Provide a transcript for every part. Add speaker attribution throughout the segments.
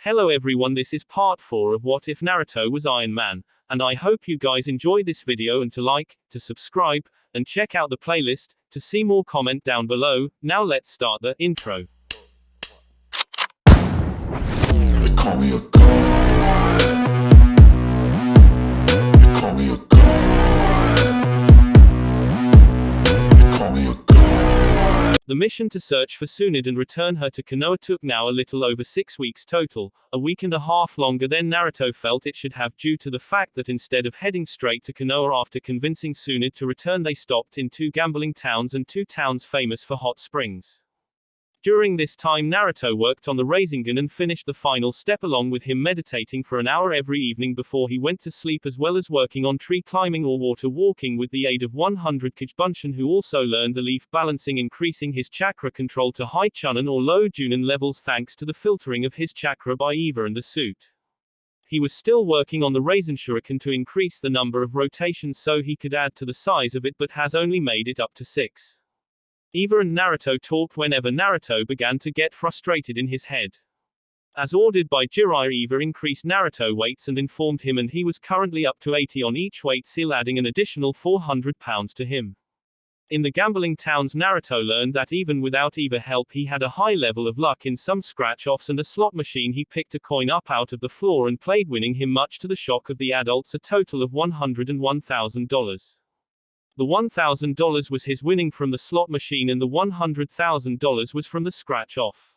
Speaker 1: Hello everyone, this is part 4 of What If Naruto Was Iron Man, and I hope you guys enjoy this video and to like, to subscribe, and check out the playlist, to see more comment down below. Now let's start the intro.
Speaker 2: They call me a god. They call me a god. They call me a god.
Speaker 1: The mission to search for Tsunade and return her to Konoha took now a little over 6 weeks total, a week and a half longer than Naruto felt it should have due to the fact that instead of heading straight to Konoha after convincing Tsunade to return, they stopped in 2 gambling towns and 2 towns famous for hot springs. During this time Naruto worked on the Rasengan and finished the final step along with him meditating for an hour every evening before he went to sleep, as well as working on tree climbing or water walking with the aid of 100 Kage, who also learned the leaf balancing, increasing his chakra control to high Chunin or low Junin levels thanks to the filtering of his chakra by Eva and the suit. He was still working on the Rasen Shuriken to increase the number of rotations so he could add to the size of it, but has only made it up to 6. Eva and Naruto talked whenever Naruto began to get frustrated in his head. As ordered by Jiraiya, Eva increased Naruto weights and informed him, and he was currently up to 80 on each weight seal, adding an additional 400 pounds to him. In the gambling towns Naruto learned that even without Eva help he had a high level of luck in some scratch-offs and a slot machine. He picked a coin up out of the floor and played, winning him, much to the shock of the adults, a total of $101,000. The $1,000 was his winning from the slot machine and the $100,000 was from the scratch-off.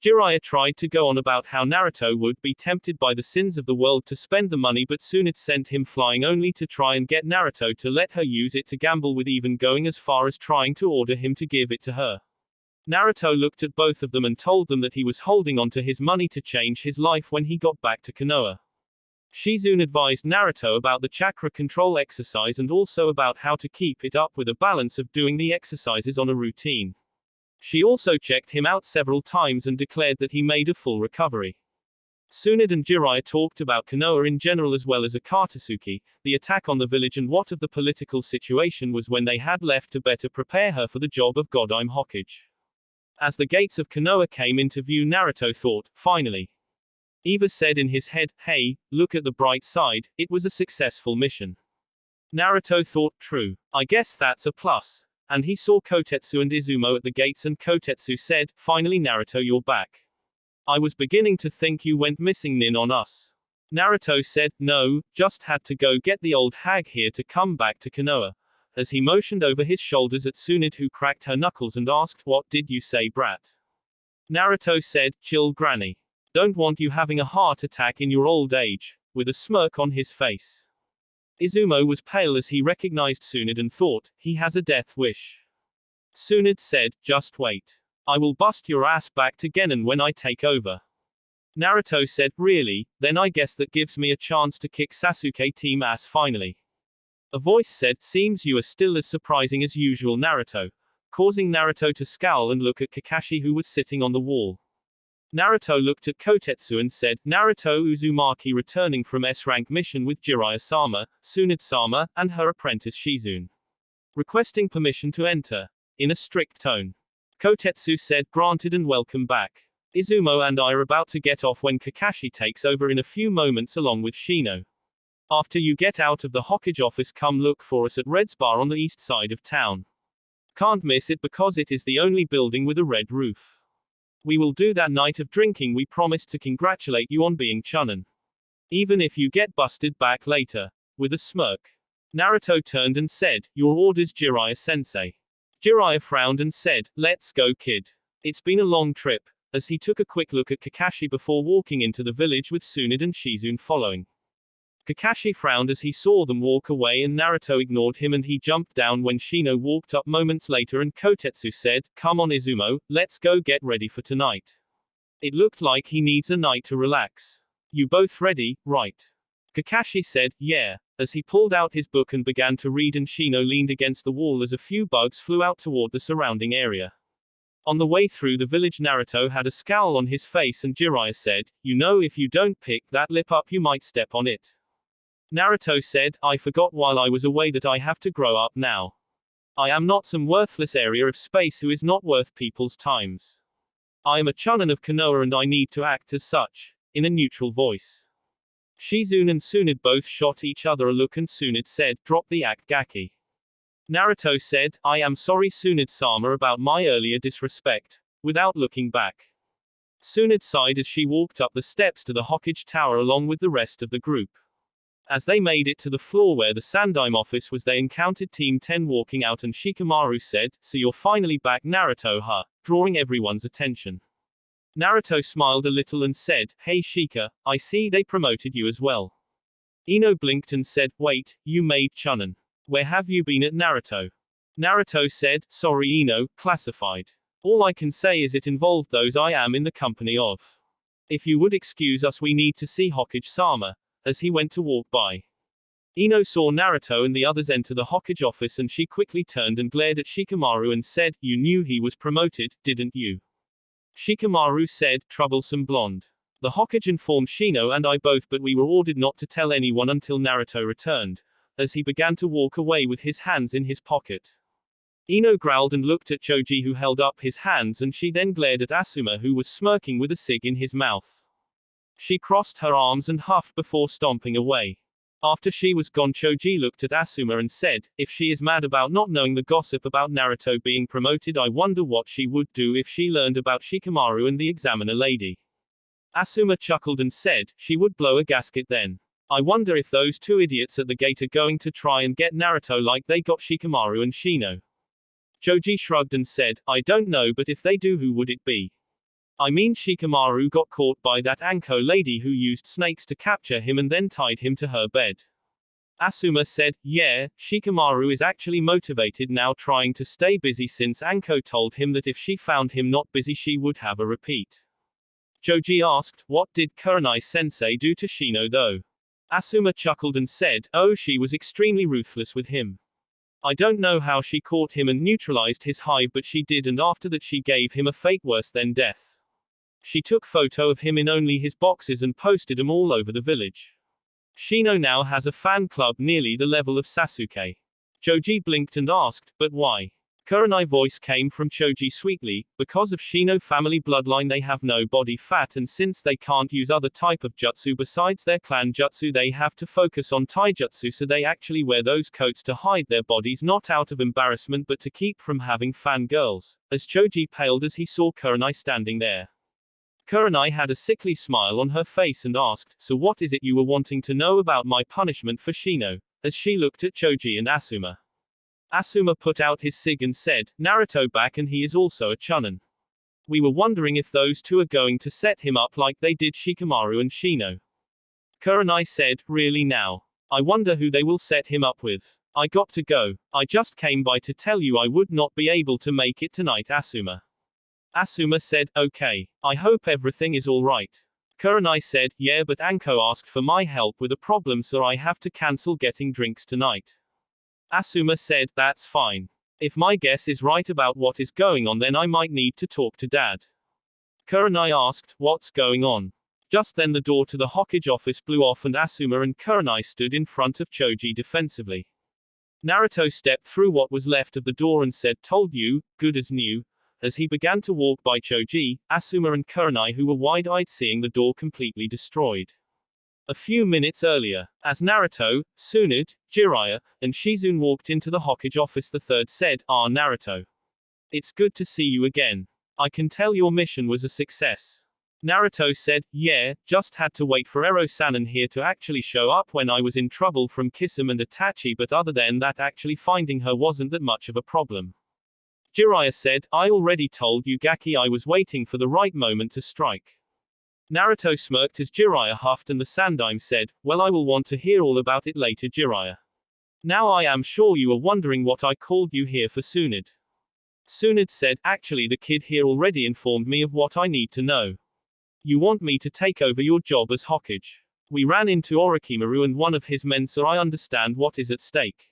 Speaker 1: Jiraiya tried to go on about how Naruto would be tempted by the sins of the world to spend the money, but Tsunade sent him flying only to try and get Naruto to let her use it to gamble, with even going as far as trying to order him to give it to her. Naruto looked at both of them and told them that he was holding on to his money to change his life when he got back to Konoha. Shizune advised Naruto about the chakra control exercise and also about how to keep it up with a balance of doing the exercises on a routine. She also checked him out several times and declared that he made a full recovery. Tsunade and Jiraiya talked about Konoha in general as well as Akatsuki, the attack on the village, and what of the political situation was when they had left to better prepare her for the job of Godime Hokage. As the gates of Konoha came into view, Naruto thought, finally. Eva said in his head, hey, look at the bright side, it was a successful mission. Naruto thought, true. I guess that's a plus. And he saw Kotetsu and Izumo at the gates, and Kotetsu said, finally Naruto, you're back. I was beginning to think you went missing nin on us. Naruto said, no, just had to go get the old hag here to come back to Konoha. As he motioned over his shoulders at Tsunade, who cracked her knuckles and asked, what did you say, brat? Naruto said, chill granny. Don't want you having a heart attack in your old age, with a smirk on his face. Izumo was pale as he recognized Tsunade and thought, he has a death wish. Tsunade said, just wait. I will bust your ass back to Genin when I take over. Naruto said, really, then I guess that gives me a chance to kick Sasuke team ass finally. A voice said, seems you are still as surprising as usual, Naruto, causing Naruto to scowl and look at Kakashi, who was sitting on the wall. Naruto looked at Kotetsu and said, Naruto Uzumaki returning from S-rank mission with Jiraiya-sama, Tsunade-sama, and her apprentice Shizune. Requesting permission to enter. In a strict tone. Kotetsu said, granted and welcome back. Izumo and I are about to get off when Kakashi takes over in a few moments along with Shino. After you get out of the Hokage office, come look for us at Red's Bar on the east side of town. Can't miss it because it is the only building with a red roof. We will do that night of drinking. We promised to congratulate you on being Chunin. Even if you get busted back later. With a smirk. Naruto turned and said, your orders, Jiraiya-sensei. Jiraiya frowned and said, let's go, kid. It's been a long trip, as he took a quick look at Kakashi before walking into the village with Tsunade and Shizune following. Kakashi frowned as he saw them walk away, and Naruto ignored him and he jumped down when Shino walked up moments later, and Kotetsu said, come on Izumo, let's go get ready for tonight. It looked like he needs a night to relax. You both ready, right? Kakashi said, yeah, as he pulled out his book and began to read, and Shino leaned against the wall as a few bugs flew out toward the surrounding area. On the way through the village, Naruto had a scowl on his face, and Jiraiya said, you know, if you don't pick that lip up you might step on it. Naruto said, I forgot while I was away that I have to grow up now. I am not some worthless area of space who is not worth people's times. I am a Chunin of Konoha and I need to act as such. in a neutral voice. Shizune and Tsunade both shot each other a look and Tsunade said, "Drop the act, Gaki." Naruto said, "I am sorry Tsunade-sama about my earlier disrespect," without looking back. Tsunade sighed as she walked up the steps to the Hokage Tower along with the rest of the group. As they made it to the floor where the Sandaime office was, they encountered Team 10 walking out and Shikamaru said, "So you're finally back, Naruto, huh?" drawing everyone's attention. Naruto smiled a little and said, "Hey Shika, I see they promoted you as well." Ino blinked and said, "Wait, you made Chunin. Where have you been at, Naruto?" Naruto said, "Sorry Ino, classified. All I can say is it involved those I am in the company of. If you would excuse us, we need to see Hokage-sama," as he went to walk by. Ino saw Naruto and the others enter the Hokage office and she quickly turned and glared at Shikamaru and said, "You knew he was promoted, didn't you?" Shikamaru said, "Troublesome blonde. The Hokage informed Shino and I both, but we were ordered not to tell anyone until Naruto returned," as he began to walk away with his hands in his pocket. Ino growled and looked at Choji, who held up his hands, and she then glared at Asuma, who was smirking with a cig in his mouth. She crossed her arms and huffed before stomping away. After she was gone, Choji looked at Asuma and said, "If she is mad about not knowing the gossip about Naruto being promoted, I wonder what she would do if she learned about Shikamaru and the examiner lady." Asuma chuckled and said, "She would blow a gasket then. I wonder if those two idiots at the gate are going to try and get Naruto like they got Shikamaru and Shino." Choji shrugged and said, "I don't know, but if they do, who would it be? I mean, Shikamaru got caught by that Anko lady who used snakes to capture him and then tied him to her bed." Asuma said, "Yeah, Shikamaru is actually motivated now, trying to stay busy since Anko told him that if she found him not busy she would have a repeat." Choji asked, "What did Kurenai-sensei do to Shino though?" Asuma chuckled and said, "Oh, she was extremely ruthless with him. I don't know how she caught him and neutralized his hive, but she did, and after that she gave him a fate worse than death. She took photo of him in only his boxes and posted them all over the village. Shino now has a fan club nearly the level of Sasuke." Choji blinked and asked, "But why?" Kurenai voice came from Choji sweetly, "Because of Shino family bloodline they have no body fat, and since they can't use other type of jutsu besides their clan jutsu, they have to focus on taijutsu, so they actually wear those coats to hide their bodies, not out of embarrassment but to keep from having fangirls." As Choji paled as he saw Kurenai standing there. Kurenai had a sickly smile on her face and asked, "So what is it you were wanting to know about my punishment for Shino?" as she looked at Choji and Asuma. Asuma put out his cig and said, "Naruto back and he is also a Chunin. We were wondering if those two are going to set him up like they did Shikamaru and Shino." Kurenai said, "Really now? I wonder who they will set him up with. I got to go. I just came by to tell you I would not be able to make it tonight, Asuma." Asuma said, "Okay. I hope everything is all right." Kurenai said, "Yeah, but Anko asked for my help with a problem, so I have to cancel getting drinks tonight." Asuma said, "That's fine. If my guess is right about what is going on, then I might need to talk to Dad." Kurenai asked, "What's going on?" Just then the door to the Hokage office blew off and Asuma and Kurenai stood in front of Choji defensively. Naruto stepped through what was left of the door and said, "Told you, good as new," as he began to walk by Choji, Asuma and Kurenai, who were wide-eyed seeing the door completely destroyed. A few minutes earlier, as Naruto, Tsunade, Jiraiya, and Shizune walked into the Hokage office, the third said, "Ah, Naruto. It's good to see you again. I can tell your mission was a success." Naruto said, "Yeah, just had to wait for Ero-sanin here to actually show up when I was in trouble from Kisame and Itachi, but other than that actually finding her wasn't that much of a problem." Jiraiya said, "I already told you Gaki I was waiting for the right moment to strike." Naruto smirked as Jiraiya huffed and the Sandaime said, "Well, I will want to hear all about it later, Jiraiya. Now I am sure you are wondering what I called you here for, Tsunade." Tsunade said, "Actually the kid here already informed me of what I need to know. You want me to take over your job as Hokage. We ran into Orochimaru and one of his men, so I understand what is at stake."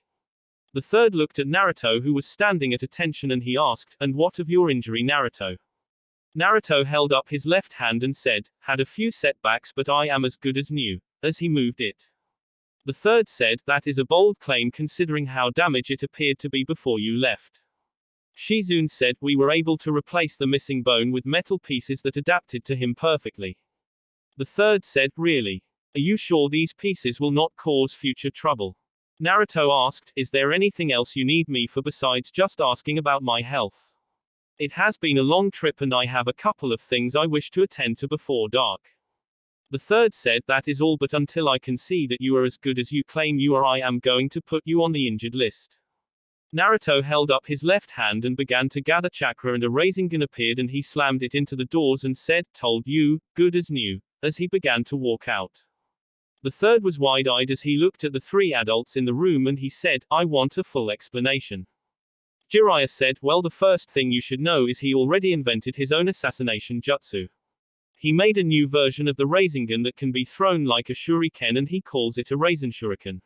Speaker 1: The third looked at Naruto, who was standing at attention, and he asked, "And what of your injury, Naruto?" Naruto held up his left hand and said, "Had a few setbacks, but I am as good as new," as he moved it. The third said, "That is a bold claim considering how damaged it appeared to be before you left." Shizune said, "We were able to replace the missing bone with metal pieces that adapted to him perfectly." The third said, really? Are you sure these pieces will not cause future trouble? Naruto asked, is there anything else you need me for besides just asking about my health? It has been a long trip and I have a couple of things I wish to attend to before dark. The third said, that is all, but until I can see that you are as good as you claim you are, I am going to put you on the injured list. Naruto held up his left hand and began to gather chakra, and a Rasengan appeared and he slammed it into the doors and said, told you, good as new, as he began to walk out. The third was wide-eyed as he looked at the three adults in the room and he said, I want a full explanation. Jiraiya said, well, the first thing you should know is he already invented his own assassination jutsu. He made a new version of the Rasengan that can be thrown like a shuriken and he calls it a Raisin Shuriken.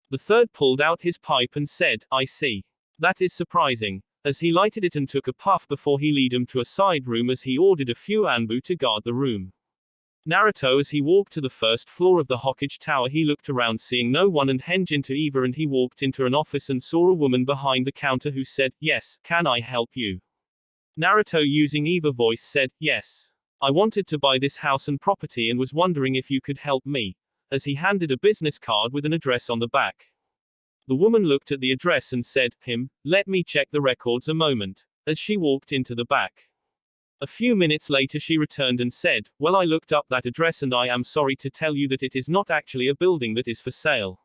Speaker 1: The third pulled out his pipe and said, I see. That is surprising. As he lighted it and took a puff before he led him to a side room as he ordered a few Anbu to guard the room. Naruto, as he walked to the first floor of the Hokage tower, he looked around seeing no one and henged into Eva, and he walked into an office and saw a woman behind the counter who said, yes, can I help you? Naruto, using Eva voice, said, yes. I wanted to buy this house and property and was wondering if you could help me, as he handed a business card with an address on the back. The woman looked at the address and said, let me check the records a moment, as she walked into the back. A few minutes later she returned and said, well, I looked up that address and I am sorry to tell you that it is not actually a building that is for sale.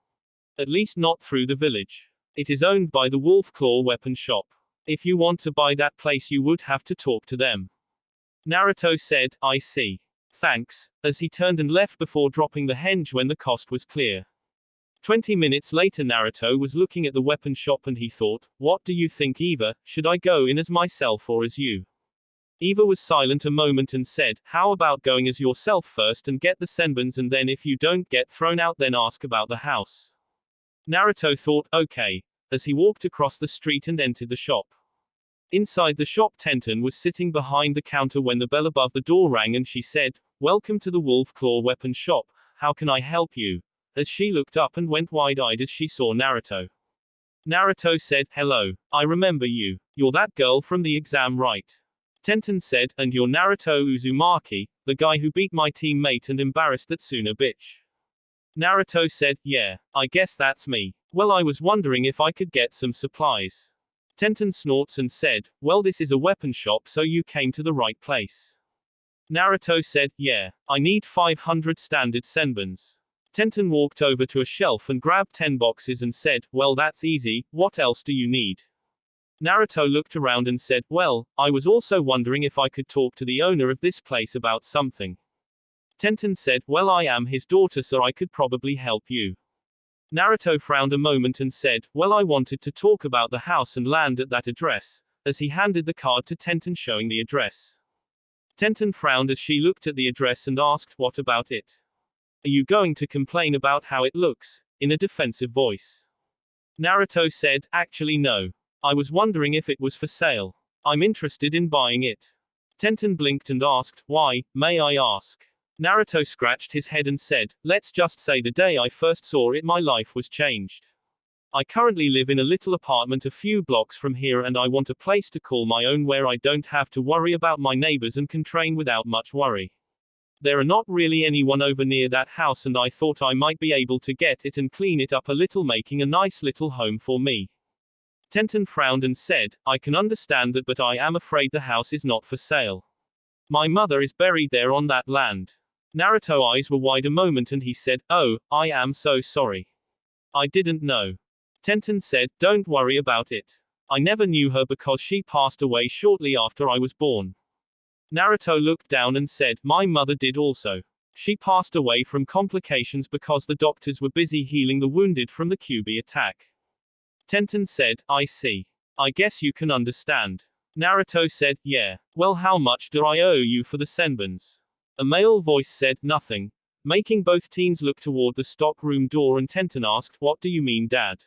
Speaker 1: At least not through the village. It is owned by the Wolf Claw weapon shop. If you want to buy that place you would have to talk to them. Naruto said, I see. Thanks, as he turned and left before dropping the henge when the cost was clear. 20 minutes later Naruto was looking at the weapon shop and he thought, what do you think, Eva, should I go in as myself or as you? Eva was silent a moment and said, how about going as yourself first and get the senbons, and then if you don't get thrown out then ask about the house. Naruto thought, okay, as he walked across the street and entered the shop. Inside the shop Tenten was sitting behind the counter when the bell above the door rang and she said, welcome to the Wolf Claw weapon shop, how can I help you? As she looked up and went wide-eyed as she saw Naruto. Naruto said, hello, I remember you. You're that girl from the exam, right? Tenten said, and you're Naruto Uzumaki, the guy who beat my teammate and embarrassed that Tsunade bitch. Naruto said, yeah, I guess that's me. Well, I was wondering if I could get some supplies. Tenten snorts and said, well, this is a weapon shop so you came to the right place. Naruto said, yeah, I need 500 standard senbons. Tenten walked over to a shelf and grabbed 10 boxes and said, well, that's easy, what else do you need? Naruto looked around and said, well, I was also wondering if I could talk to the owner of this place about something. Tenten said, well, I am his daughter so I could probably help you. Naruto frowned a moment and said, well, I wanted to talk about the house and land at that address, as he handed the card to Tenten showing the address. Tenten frowned as she looked at the address and asked, what about it? Are you going to complain about how it looks? In a defensive voice. Naruto said, actually no. I was wondering if it was for sale. I'm interested in buying it. Tenten blinked and asked, why, may I ask? Naruto scratched his head and said, let's just say the day I first saw it my life was changed. I currently live in a little apartment a few blocks from here and I want a place to call my own where I don't have to worry about my neighbors and can train without much worry. There are not really anyone over near that house and I thought I might be able to get it and clean it up a little, making a nice little home for me. Tenten frowned and said, I can understand that, but I am afraid the house is not for sale. My mother is buried there on that land. Naruto's eyes were wide a moment and he said, oh, I am so sorry. I didn't know. Tenten said, don't worry about it. I never knew her because she passed away shortly after I was born. Naruto looked down and said, my mother did also. She passed away from complications because the doctors were busy healing the wounded from the QB attack. Tenten said, I see. I guess you can understand. Naruto said, yeah. Well, how much do I owe you for the senbons? A male voice said, nothing. Making both teens look toward the stock room door and Tenten asked, what do you mean, Dad?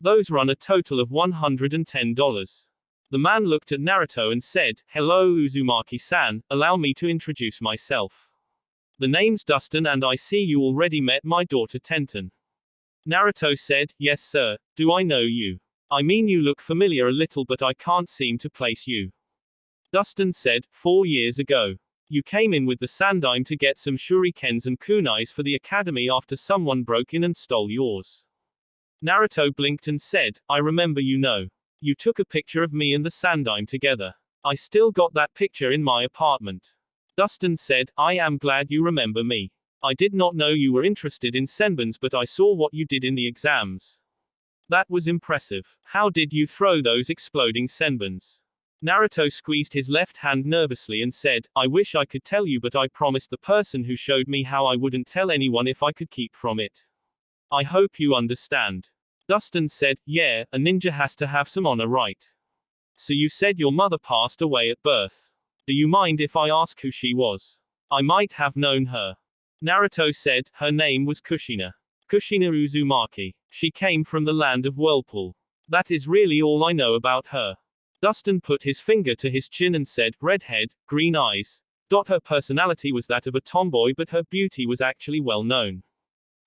Speaker 1: Those run a total of $110. The man looked at Naruto and said, hello Uzumaki-san, allow me to introduce myself. The name's Dustin and I see you already met my daughter Tenten. Naruto said, yes sir, do I know you? I mean you look familiar a little but I can't seem to place you. Dustin said, 4 years ago. You came in with the Sandaime to get some shurikens and kunais for the academy after someone broke in and stole yours. Naruto blinked and said, I remember you know. You took a picture of me and the Sandaime together. I still got that picture in my apartment. Dustin said, I am glad you remember me. I did not know you were interested in senbons, but I saw what you did in the exams. That was impressive. How did you throw those exploding senbons? Naruto squeezed his left hand nervously and said, I wish I could tell you, but I promised the person who showed me how I wouldn't tell anyone if I could keep from it. I hope you understand. Dustin said, yeah, a ninja has to have some honor, right? So you said your mother passed away at birth. Do you mind if I ask who she was? I might have known her. Naruto said, her name was Kushina. Kushina Uzumaki. She came from the land of Whirlpool. That is really all I know about her. Dustin put his finger to his chin and said, redhead, green eyes. Her personality was that of a tomboy, but her beauty was actually well known.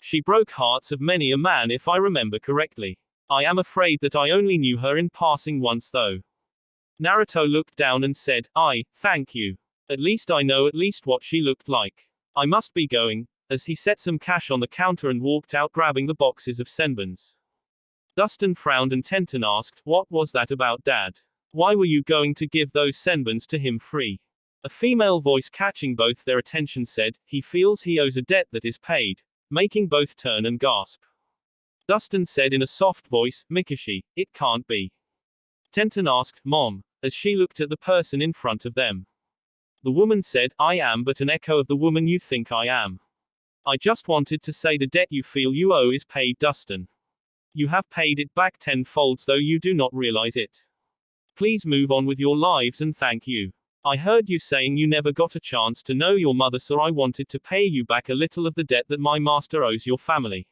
Speaker 1: She broke hearts of many a man, if I remember correctly. I am afraid that I only knew her in passing once though. Naruto looked down and said, thank you. At least I know at least what she looked like. I must be going, as he set some cash on the counter and walked out grabbing the boxes of senbons. Dustin frowned and Tenten asked, what was that about, Dad? Why were you going to give those senbons to him free? A female voice catching both their attention said, he feels he owes a debt that is paid, making both turn and gasp. Dustin said in a soft voice, Mikoshi, it can't be. Tenten asked, Mom, as she looked at the person in front of them. The woman said, I am but an echo of the woman you think I am. I just wanted to say the debt you feel you owe is paid, Dustin. You have paid it back tenfold, though you do not realize it. Please move on with your lives and thank you. I heard you saying you never got a chance to know your mother, so I wanted to pay you back a little of the debt that my master owes your family.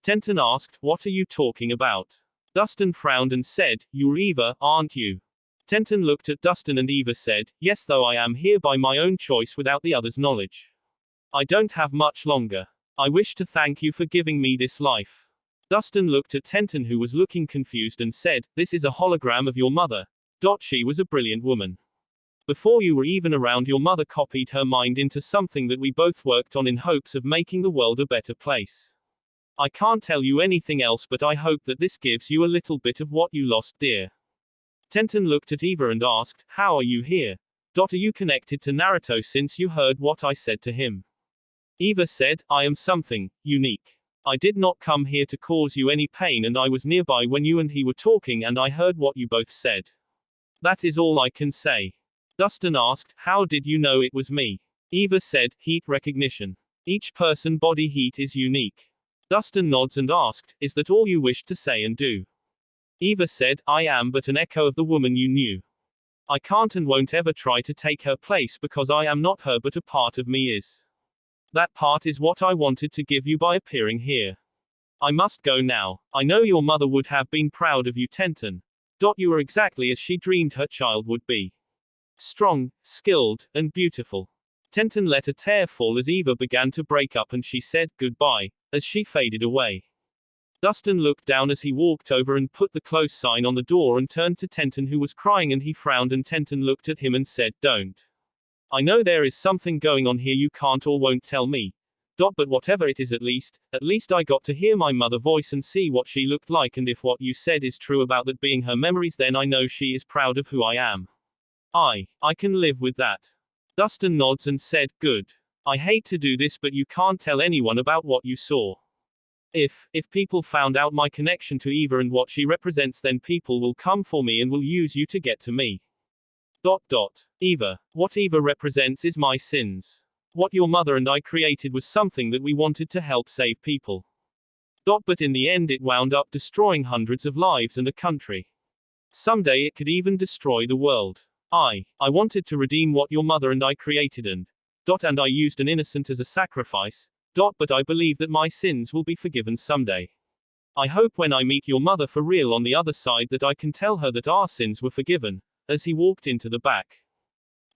Speaker 1: Tenten asked, what are you talking about? Dustin frowned and said, you're Eva, aren't you? Tenten looked at Dustin and Eva said, yes, though I am here by my own choice without the others' knowledge. I don't have much longer. I wish to thank you for giving me this life. Dustin looked at Tenten, who was looking confused, and said, this is a hologram of your mother. She was a brilliant woman. Before you were even around, your mother copied her mind into something that we both worked on in hopes of making the world a better place. I can't tell you anything else, but I hope that this gives you a little bit of what you lost, dear. Tenten looked at Eva and asked, how are you here? Are you connected to Naruto since you heard what I said to him? Eva said, I am something unique. I did not come here to cause you any pain, and I was nearby when you and he were talking and I heard what you both said. That is all I can say. Dustin asked, how did you know it was me? Eva said, heat recognition. Each person body heat is unique. Dustin nods and asked, is that all you wished to say and do? Eva said, I am but an echo of the woman you knew. I can't and won't ever try to take her place because I am not her, but a part of me is. That part is what I wanted to give you by appearing here. I must go now. I know your mother would have been proud of you, Tenten. You are exactly as she dreamed her child would be. Strong, skilled, and beautiful. Tenten let a tear fall as Eva began to break up and she said goodbye, as she faded away. Dustin looked down as he walked over and put the close sign on the door and turned to Tenten, who was crying, and he frowned and Tenten looked at him and said, don't. I know there is something going on here you can't or won't tell me. But whatever it is, at least I got to hear my mother voice and see what she looked like, and if what you said is true about that being her memories, then I know she is proud of who I am. I can live with that. Dustin nods and said, good. I hate to do this, but you can't tell anyone about what you saw. If people found out my connection to Eva and what she represents, then people will come for me and will use you to get to me. Eva. What Eva represents is my sins. What your mother and I created was something that we wanted to help save people. But in the end it wound up destroying hundreds of lives and a country. Someday it could even destroy the world. I wanted to redeem what your mother and I created and I used an innocent as a sacrifice. But I believe that my sins will be forgiven someday. I hope when I meet your mother for real on the other side that I can tell her that our sins were forgiven, as he walked into the back.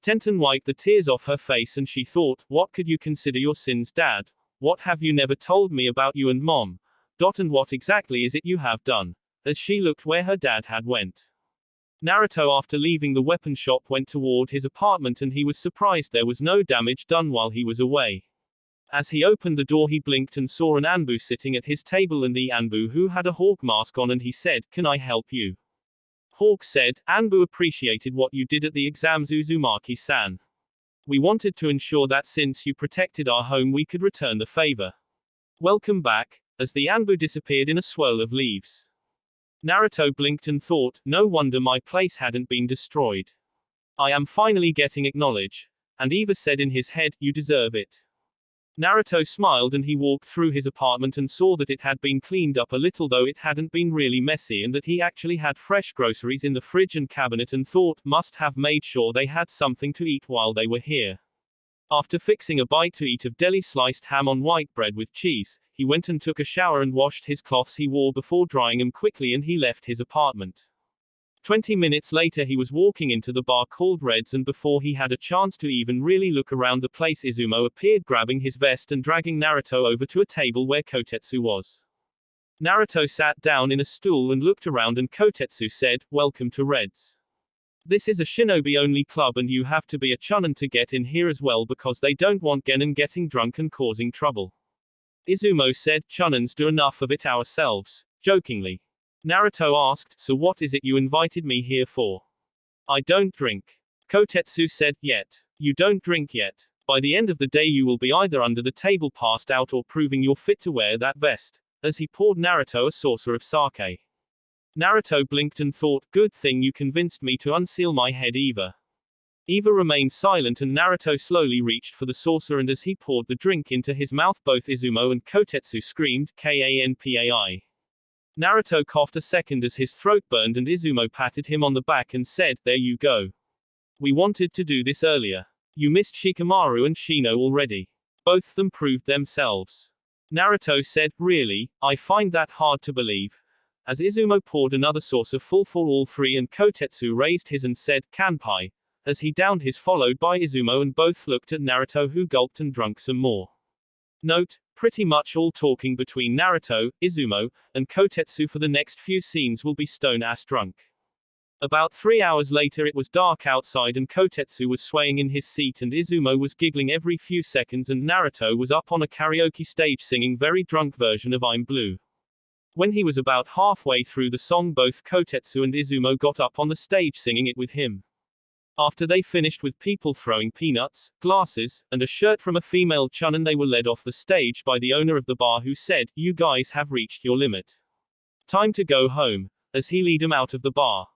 Speaker 1: Tenten wiped the tears off her face and she thought, what could you consider your sins, Dad? What have you never told me about you and Mom? And what exactly is it you have done? As she looked where her dad had went. Naruto, after leaving the weapon shop, went toward his apartment and he was surprised there was no damage done while he was away. As he opened the door he blinked and saw an Anbu sitting at his table and the Anbu who had a hawk mask on and he said, "Can I help you?" Hawk said, "Anbu appreciated what you did at the exams, Uzumaki-san. We wanted to ensure that since you protected our home we could return the favor. Welcome back," as the Anbu disappeared in a swirl of leaves. Naruto blinked and thought, no wonder my place hadn't been destroyed. I am finally getting acknowledged. And Eva said in his head, "You deserve it." Naruto smiled and he walked through his apartment and saw that it had been cleaned up a little, though it hadn't been really messy, and that he actually had fresh groceries in the fridge and cabinet, and thought, must have made sure they had something to eat while they were here. After fixing a bite to eat of deli sliced ham on white bread with cheese, he went and took a shower and washed his cloths he wore before drying them quickly, and he left his apartment. 20 minutes later he was walking into the bar called Red's, and before he had a chance to even really look around the place, Izumo appeared grabbing his vest and dragging Naruto over to a table where Kotetsu was. Naruto sat down in a stool and looked around, and Kotetsu said, "Welcome to Red's. This is a shinobi-only club and you have to be a chunin to get in here as well because they don't want genin getting drunk and causing trouble." Izumo said, "Chunins do enough of it ourselves," jokingly. Naruto asked, "So what is it you invited me here for?" "I don't drink." Kotetsu said, "Yet. You don't drink yet. By the end of the day you will be either under the table passed out or proving you're fit to wear that vest," as he poured Naruto a saucer of sake. Naruto blinked and thought, good thing you convinced me to unseal my head, Eva. Eva remained silent and Naruto slowly reached for the saucer, and as he poured the drink into his mouth both Izumo and Kotetsu screamed, "Kanpai." Naruto coughed a second as his throat burned, and Izumo patted him on the back and said, "There you go. We wanted to do this earlier. You missed Shikamaru and Shino already. Both them proved themselves." Naruto said, "Really? I find that hard to believe." As Izumo poured another saucer full for all three, and Kotetsu raised his and said, "Kanpai," as he downed his, followed by Izumo, and both looked at Naruto, who gulped and drank some more. Note, pretty much all talking between Naruto, Izumo, and Kotetsu for the next few scenes will be stone-ass drunk. About 3 hours later it was dark outside and Kotetsu was swaying in his seat and Izumo was giggling every few seconds, and Naruto was up on a karaoke stage singing very drunk version of I'm Blue. When he was about halfway through the song both Kotetsu and Izumo got up on the stage singing it with him. After they finished with people throwing peanuts, glasses, and a shirt from a female chunin, they were led off the stage by the owner of the bar, who said, "You guys have reached your limit. Time to go home," as he led them out of the bar.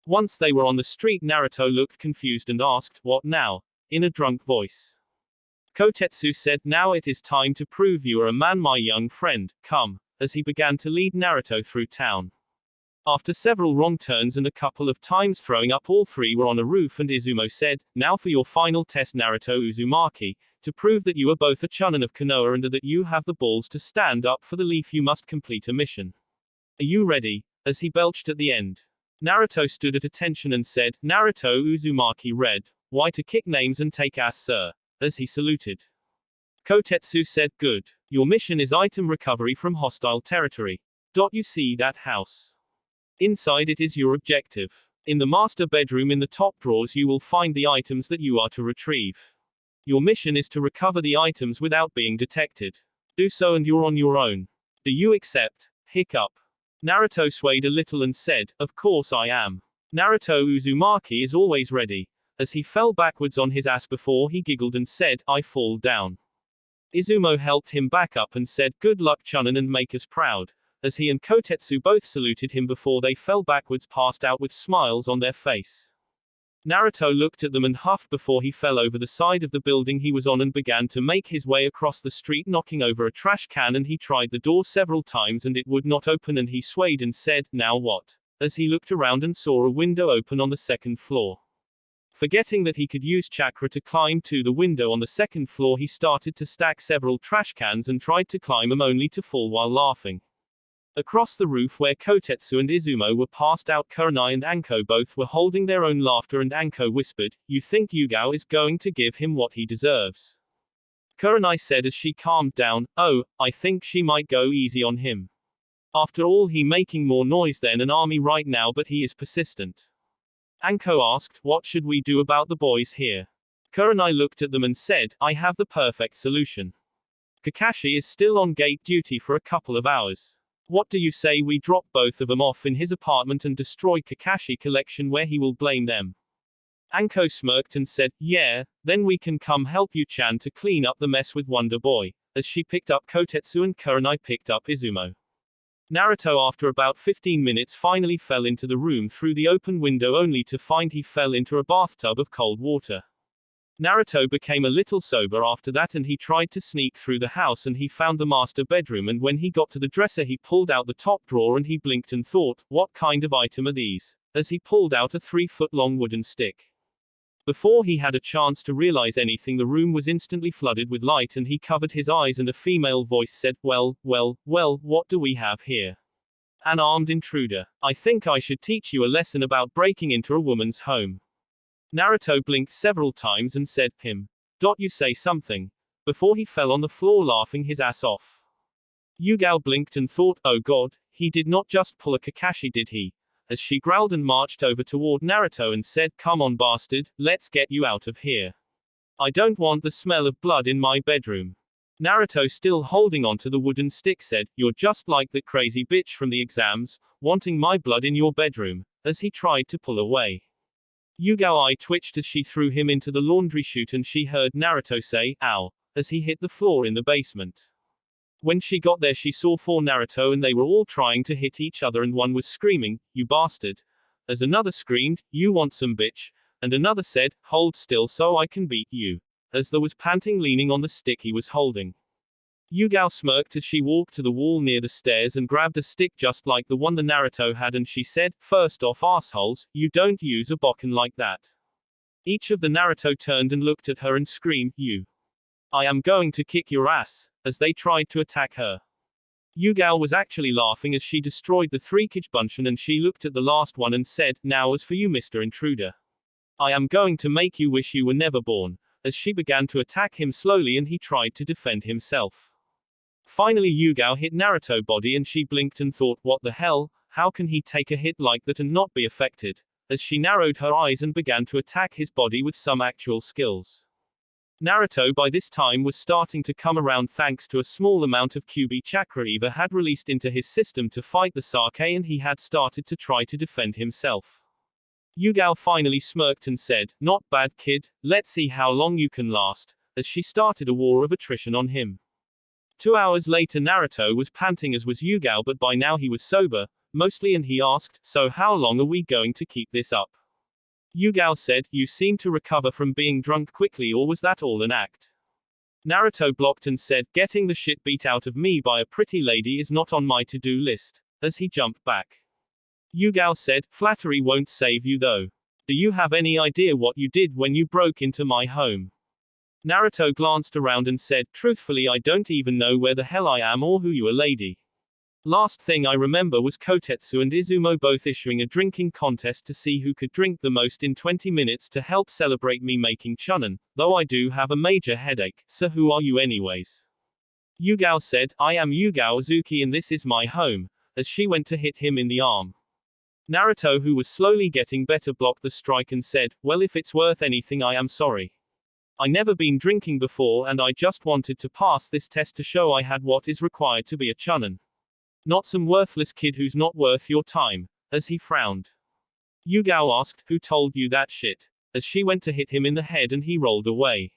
Speaker 1: Once they were on the street Naruto looked confused and asked, "What now?" in a drunk voice. Kotetsu said, "Now it is time to prove you are a man, my young friend, come," as he began to lead Naruto through town. After several wrong turns and a couple of times throwing up, all three were on a roof, and Izumo said, "Now for your final test, Naruto Uzumaki. To prove that you are both a chunin of Konoha and that you have the balls to stand up for the leaf, you must complete a mission. Are you ready?" as he belched at the end. Naruto stood at attention and said, "Naruto Uzumaki Red. Why to kick names and take ass, sir," as he saluted. Kotetsu said, "Good. Your mission is item recovery from hostile territory. You see that house? Inside it is your objective. In the master bedroom in the top drawers you will find the items that you are to retrieve. Your mission is to recover the items without being detected. Do so and you're on your own. Do you accept?" Hiccup. Naruto swayed a little and said, "Of course I am. Naruto Uzumaki is always ready," as he fell backwards on his ass before he giggled and said, "I fall down." Izumo helped him back up and said, "Good luck, chunin, and make us proud," as he and Kotetsu both saluted him before they fell backwards, passed out with smiles on their face. Naruto looked at them and huffed before he fell over the side of the building he was on and began to make his way across the street, knocking over a trash can, and he tried the door several times and it would not open, and he swayed and said, "Now what?" as he looked around and saw a window open on the second floor. Forgetting that he could use chakra to climb to the window on the second floor, he started to stack several trash cans and tried to climb them, only to fall while laughing. Across the roof where Kotetsu and Izumo were passed out, Kurenai and Anko both were holding their own laughter, and Anko whispered, "You think Yugao is going to give him what he deserves?" Kurenai said as she calmed down, "Oh, I think she might go easy on him. After all, he making more noise than an army right now, but he is persistent." Anko asked, what should we do about the boys here? Kurenai looked at them and said, I have the perfect solution. Kakashi is still on gate duty for a couple of hours. What do you say we drop both of them off in his apartment and destroy Kakashi collection where he will blame them? Anko smirked and said, yeah, then we can come help you Chan to clean up the mess with Wonder Boy, as she picked up Kotetsu and Kurenai picked up Izumo. Naruto after about 15 minutes finally fell into the room through the open window only to find he fell into a bathtub of cold water. Naruto became a little sober after that and he tried to sneak through the house and he found the master bedroom and when he got to the dresser he pulled out the top drawer and he blinked and thought, what kind of item are these? As he pulled out a 3-foot-long wooden stick. Before he had a chance to realize anything the room was instantly flooded with light and he covered his eyes and a female voice said, well, what do we have here? An armed intruder. I think I should teach you a lesson about breaking into a woman's home. Naruto blinked several times and said, You say something. Before he fell on the floor laughing his ass off. Yugao blinked and thought, oh god, he did not just pull a Kakashi did he? As she growled and marched over toward Naruto and said, come on bastard, let's get you out of here. I don't want the smell of blood in my bedroom. Naruto still holding on to the wooden stick said, you're just like that crazy bitch from the exams, wanting my blood in your bedroom, as he tried to pull away. Yugao eye twitched as she threw him into the laundry chute and she heard Naruto say, ow, as he hit the floor in the basement. When she got there she saw 4 Naruto and they were all trying to hit each other and one was screaming, you bastard. As another screamed, you want some bitch, and another said, hold still so I can beat you. As there was panting leaning on the stick he was holding. Yugao smirked as she walked to the wall near the stairs and grabbed a stick just like the one the Naruto had and she said, first off assholes, you don't use a bokken like that. Each of the Naruto turned and looked at her and screamed, you. I am going to kick your ass, as they tried to attack her. Yugao was actually laughing as she destroyed the 3 Kichibunshin and she looked at the last one and said, now as for you Mr. Intruder. I am going to make you wish you were never born, as she began to attack him slowly and he tried to defend himself. Finally Yugao hit Naruto body and she blinked and thought, what the hell, how can he take a hit like that and not be affected? As she narrowed her eyes and began to attack his body with some actual skills. Naruto by this time was starting to come around thanks to a small amount of QB chakra Eva had released into his system to fight the Sake and he had started to try to defend himself. Yugao finally smirked and said, not bad kid, let's see how long you can last, as she started a war of attrition on him. 2 hours later Naruto was panting as was Yugao but by now he was sober, mostly and he asked, so how long are we going to keep this up? Yugao said, you seem to recover from being drunk quickly or was that all an act? Naruto blocked and said, getting the shit beat out of me by a pretty lady is not on my to-do list, as he jumped back. Yugao said, flattery won't save you though. Do you have any idea what you did when you broke into my home? Naruto glanced around and said, truthfully I don't even know where the hell I am or who you are lady. Last thing I remember was Kotetsu and Izumo both issuing a drinking contest to see who could drink the most in 20 minutes to help celebrate me making chunin, though I do have a major headache, so who are you anyways? Yugao said, I am Yugao Azuki and this is my home, as she went to hit him in the arm. Naruto who was slowly getting better blocked the strike and said, well if it's worth anything I am sorry. I never been drinking before and I just wanted to pass this test to show I had what is required to be a chunin. Not some worthless kid who's not worth your time, as he frowned. Yugao asked, who told you that shit? As she went to hit him in the head and he rolled away.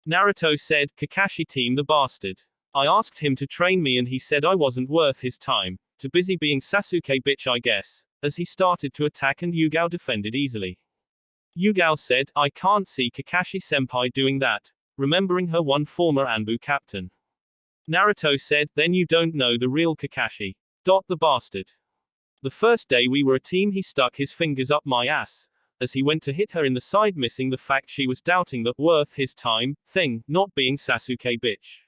Speaker 1: Naruto said, Kakashi team the bastard. I asked him to train me and he said I wasn't worth his time, too busy being Sasuke bitch I guess, as he started to attack and Yugao defended easily. Yugao said, I can't see Kakashi-senpai doing that, remembering her one former Anbu captain. Naruto said, then you don't know the real Kakashi. The bastard. The first day we were a team he stuck his fingers up my ass, as he went to hit her in the side missing the fact she was doubting the worth his time thing, not being Sasuke bitch.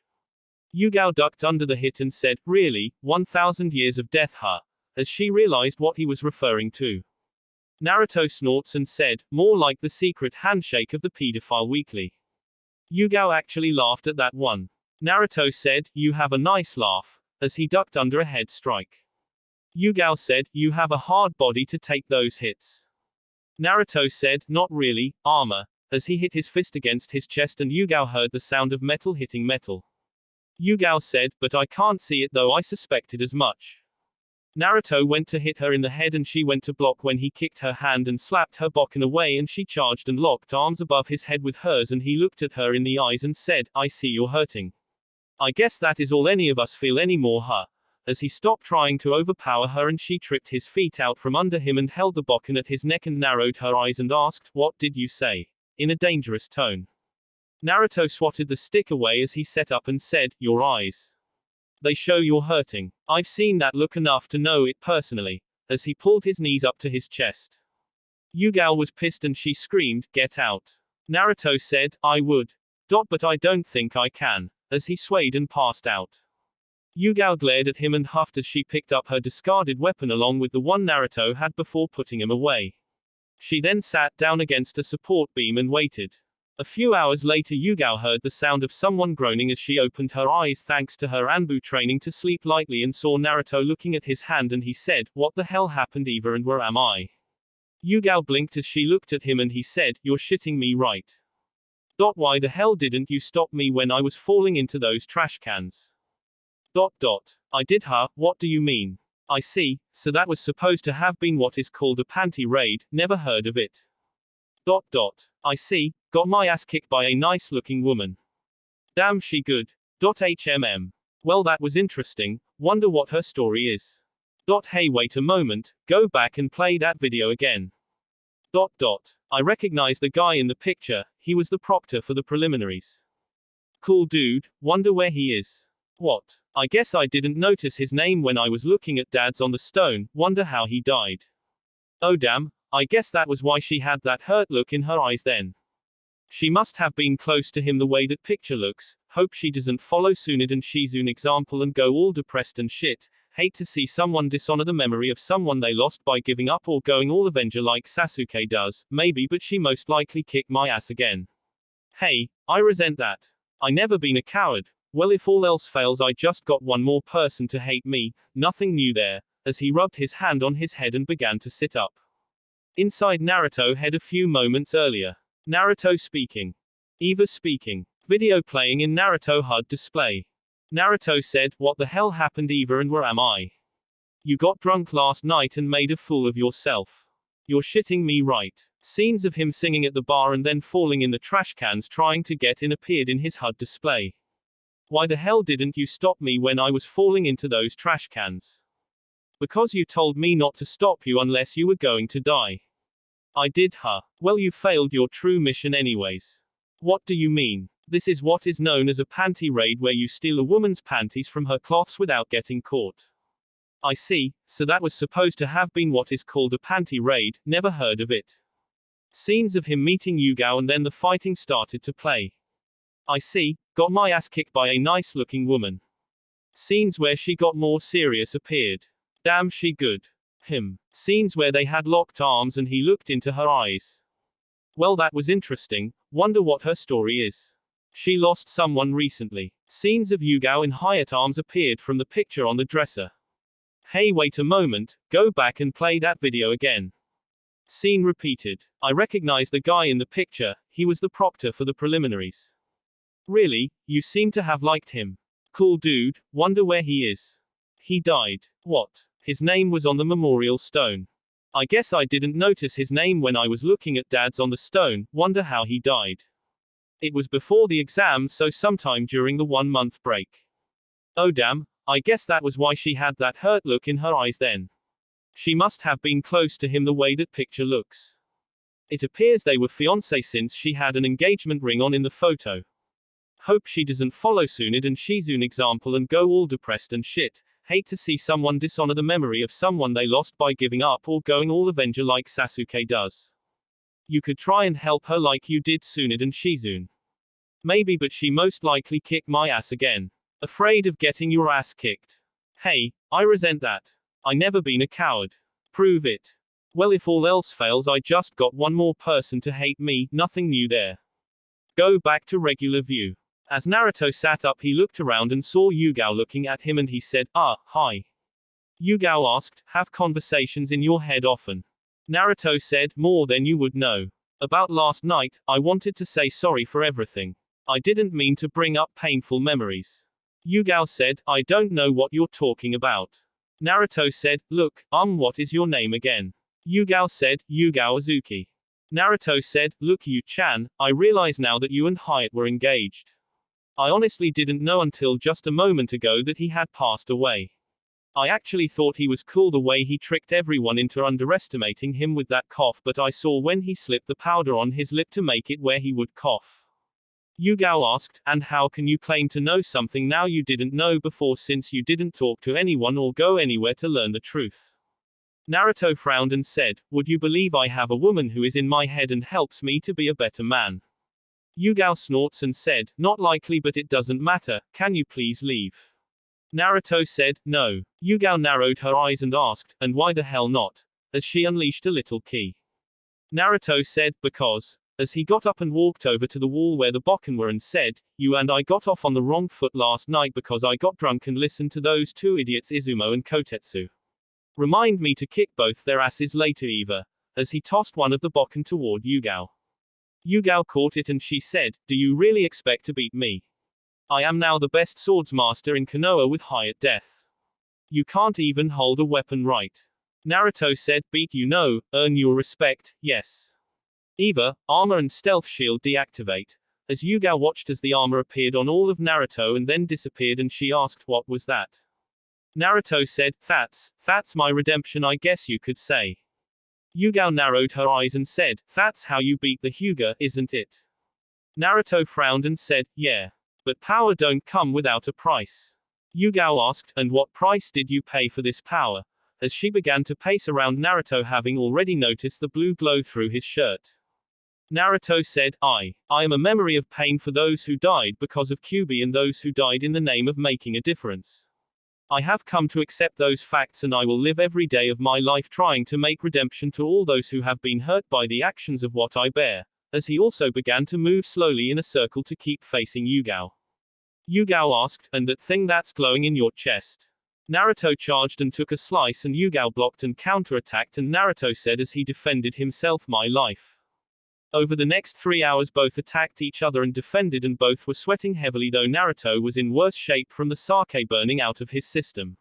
Speaker 1: Yugao ducked under the hit and said, really, 1,000 years of death huh? As she realized what he was referring to. Naruto snorts and said, more like the secret handshake of the pedophile weekly. Yugao actually laughed at that one. Naruto said, you have a nice laugh, as he ducked under a head strike. Yugao said, you have a hard body to take those hits. Naruto said, not really, armor, as he hit his fist against his chest and Yugao heard the sound of metal hitting metal. Yugao said, but I can't see it though I suspected as much. Naruto went to hit her in the head and she went to block when he kicked her hand and slapped her bokken away and she charged and locked arms above his head with hers and he looked at her in the eyes and said, I see you're hurting. I guess that is all any of us feel anymore, huh? As he stopped trying to overpower her and she tripped his feet out from under him and held the bokken at his neck and narrowed her eyes and asked, what did you say? In a dangerous tone. Naruto swatted the stick away as he set up and said, your eyes. They show you're hurting. I've seen that look enough to know it personally. As he pulled his knees up to his chest. Yugao was pissed and she screamed, get out. Naruto said, I would. But I don't think I can. As he swayed and passed out. Yugao glared at him and huffed as she picked up her discarded weapon along with the one Naruto had before putting him away. She then sat down against a support beam and waited. A few hours later Yugao heard the sound of someone groaning as she opened her eyes thanks to her Anbu training to sleep lightly and saw Naruto looking at his hand and he said, what the hell happened Eva and where am I? Yugao blinked as she looked at him and he said, you're shitting me right. Why the hell didn't you stop me when I was falling into those trash cans? I did huh, what do you mean? I see, so that was supposed to have been what is called a panty raid, never heard of it. I see, got my ass kicked by a nice looking woman. Damn she good. Well that was interesting, wonder what her story is. Hey wait a moment, go back and play that video again. I recognize the guy in the picture, he was the proctor for the preliminaries. Cool dude, wonder where he is. What? I guess I didn't notice his name when I was looking at Dad's on the stone, wonder how he died. Oh damn, I guess that was why she had that hurt look in her eyes then. She must have been close to him the way that picture looks, hope she doesn't follow Tsunade and Shizune example and go all depressed and shit, hate to see someone dishonor the memory of someone they lost by giving up or going all Avenger like Sasuke does, maybe but she most likely kick my ass again. Hey, I resent that. I never been a coward. Well if all else fails I just got one more person to hate me, nothing new there, as he rubbed his hand on his head and began to sit up. Inside Naruto head a few moments earlier. Naruto speaking. Eva speaking. Video playing in Naruto HUD display. Naruto said, what the hell happened Eva and where am I? You got drunk last night and made a fool of yourself. You're shitting me right. Scenes of him singing at the bar and then falling in the trash cans trying to get in appeared in his HUD display. Why the hell didn't you stop me when I was falling into those trash cans? Because you told me not to stop you unless you were going to die. I did huh? Well you failed your true mission anyways. What do you mean? This is what is known as a panty raid where you steal a woman's panties from her cloths without getting caught. I see, so that was supposed to have been what is called a panty raid, never heard of it. Scenes of him meeting Yugao and then the fighting started to play. I see, got my ass kicked by a nice looking woman. Scenes where she got more serious appeared. Damn she good. Him. Scenes where they had locked arms and he looked into her eyes. Well that was interesting, wonder what her story is. She lost someone recently. Scenes of Yugao in Hyatt arms appeared from the picture on the dresser. Hey wait a moment, go back and play that video again. Scene repeated. I recognize the guy in the picture, he was the proctor for the preliminaries. Really, you seem to have liked him. Cool dude, wonder where he is. He died. What? His name was on the memorial stone. I guess I didn't notice his name when I was looking at Dad's on the stone, wonder how he died. It was before the exam so sometime during the 1-month break. Oh damn, I guess that was why she had that hurt look in her eyes then. She must have been close to him the way that picture looks. It appears they were fiancé since she had an engagement ring on in the photo. Hope she doesn't follow Tsunade and Shizune example and go all depressed and shit, hate to see someone dishonor the memory of someone they lost by giving up or going all Avenger like Sasuke does. You could try and help her like you did Tsunade and Shizune. Maybe but she most likely kick my ass again. Afraid of getting your ass kicked. Hey, I resent that. I never been a coward. Prove it. Well if all else fails I just got one more person to hate me, nothing new there. Go back to regular view. As Naruto sat up he looked around and saw Yugao looking at him and he said, hi. Yugao asked, have conversations in your head often? Naruto said, more than you would know. About last night, I wanted to say sorry for everything. I didn't mean to bring up painful memories. Yugao said, I don't know what you're talking about. Naruto said, look, what is your name again? Yugao said, Yugao Azuki. Naruto said, look Yu-chan, I realize now that you and Hyatt were engaged. I honestly didn't know until just a moment ago that he had passed away. I actually thought he was cool the way he tricked everyone into underestimating him with that cough, but I saw when he slipped the powder on his lip to make it where he would cough. Yugao asked, and how can you claim to know something now you didn't know before since you didn't talk to anyone or go anywhere to learn the truth? Naruto frowned and said, would you believe I have a woman who is in my head and helps me to be a better man? Yugao snorts and said, not likely, but it doesn't matter, can you please leave? Naruto said, no. Yugao narrowed her eyes and asked, and why the hell not? As she unleashed a little key. Naruto said, because. As he got up and walked over to the wall where the bokken were and said, you and I got off on the wrong foot last night because I got drunk and listened to those two idiots Izumo and Kotetsu. Remind me to kick both their asses later Eva. As he tossed one of the bokken toward Yugao. Yugao caught it and she said, do you really expect to beat me? I am now the best swordsmaster in Konoha with Hyatt death. You can't even hold a weapon right. Naruto said, beat you no, earn your respect, yes. Eva, armor and stealth shield deactivate. As Yugao watched as the armor appeared on all of Naruto and then disappeared and she asked what was that? Naruto said, that's my redemption I guess you could say. Yugao narrowed her eyes and said, that's how you beat the Hyuga, isn't it? Naruto frowned and said, yeah. But power don't come without a price. Yugao asked, and what price did you pay for this power? As she began to pace around Naruto having already noticed the blue glow through his shirt. Naruto said, I am a memory of pain for those who died because of Kyuubi and those who died in the name of making a difference. I have come to accept those facts and I will live every day of my life trying to make redemption to all those who have been hurt by the actions of what I bear. As he also began to move slowly in a circle to keep facing Yugao. Yugao asked, and that thing that's glowing in your chest? Naruto charged and took a slice and Yugao blocked and counterattacked and Naruto said as he defended himself, my life. Over the next 3 hours both attacked each other and defended and both were sweating heavily though Naruto was in worse shape from the sake burning out of his system.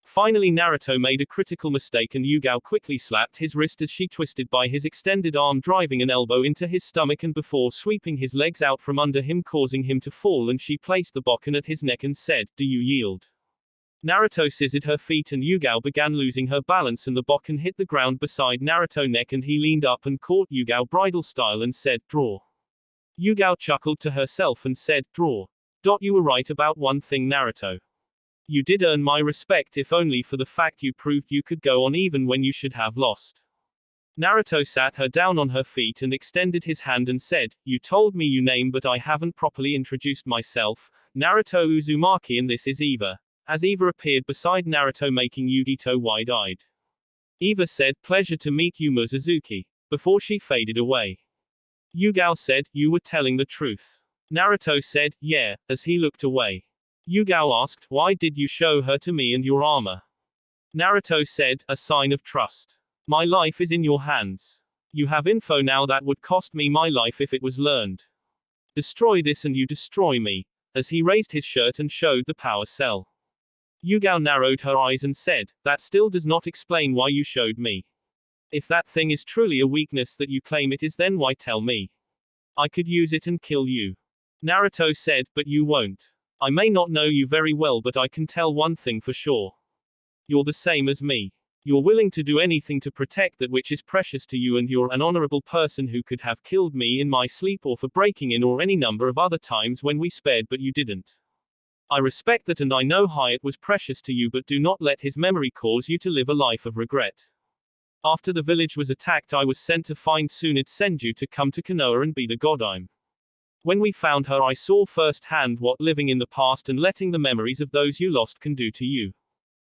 Speaker 1: Finally Naruto made a critical mistake and Yugao quickly slapped his wrist as she twisted by his extended arm driving an elbow into his stomach and before sweeping his legs out from under him causing him to fall and she placed the bokken at his neck and said, do you yield? Naruto scissored her feet and Yugao began losing her balance and the bokken hit the ground beside Naruto's neck and he leaned up and caught Yugao bridal style and said, draw. Yugao chuckled to herself and said, draw. You were right about one thing Naruto. You did earn my respect if only for the fact you proved you could go on even when you should have lost. Naruto sat her down on her feet and extended his hand and said, you told me your name but I haven't properly introduced myself, Naruto Uzumaki and this is Eva. As Eva appeared beside Naruto making Yugito wide-eyed. Eva said, pleasure to meet you Musazuki, before she faded away. Yugao said, you were telling the truth. Naruto said, yeah, as he looked away. Yugao asked, why did you show her to me and your armor? Naruto said, a sign of trust. My life is in your hands. You have info now that would cost me my life if it was learned. Destroy this and you destroy me. As he raised his shirt and showed the power cell. Yugao narrowed her eyes and said, that still does not explain why you showed me. If that thing is truly a weakness that you claim it is then why tell me? I could use it and kill you. Naruto said, but you won't. I may not know you very well but I can tell one thing for sure. You're the same as me. You're willing to do anything to protect that which is precious to you and you're an honorable person who could have killed me in my sleep or for breaking in or any number of other times when we spared but you didn't. I respect that and I know Hyatt was precious to you but do not let his memory cause you to live a life of regret. After the village was attacked I was sent to find Tsunade Senju to come to Konoha and be the godime. When we found her I saw firsthand what living in the past and letting the memories of those you lost can do to you.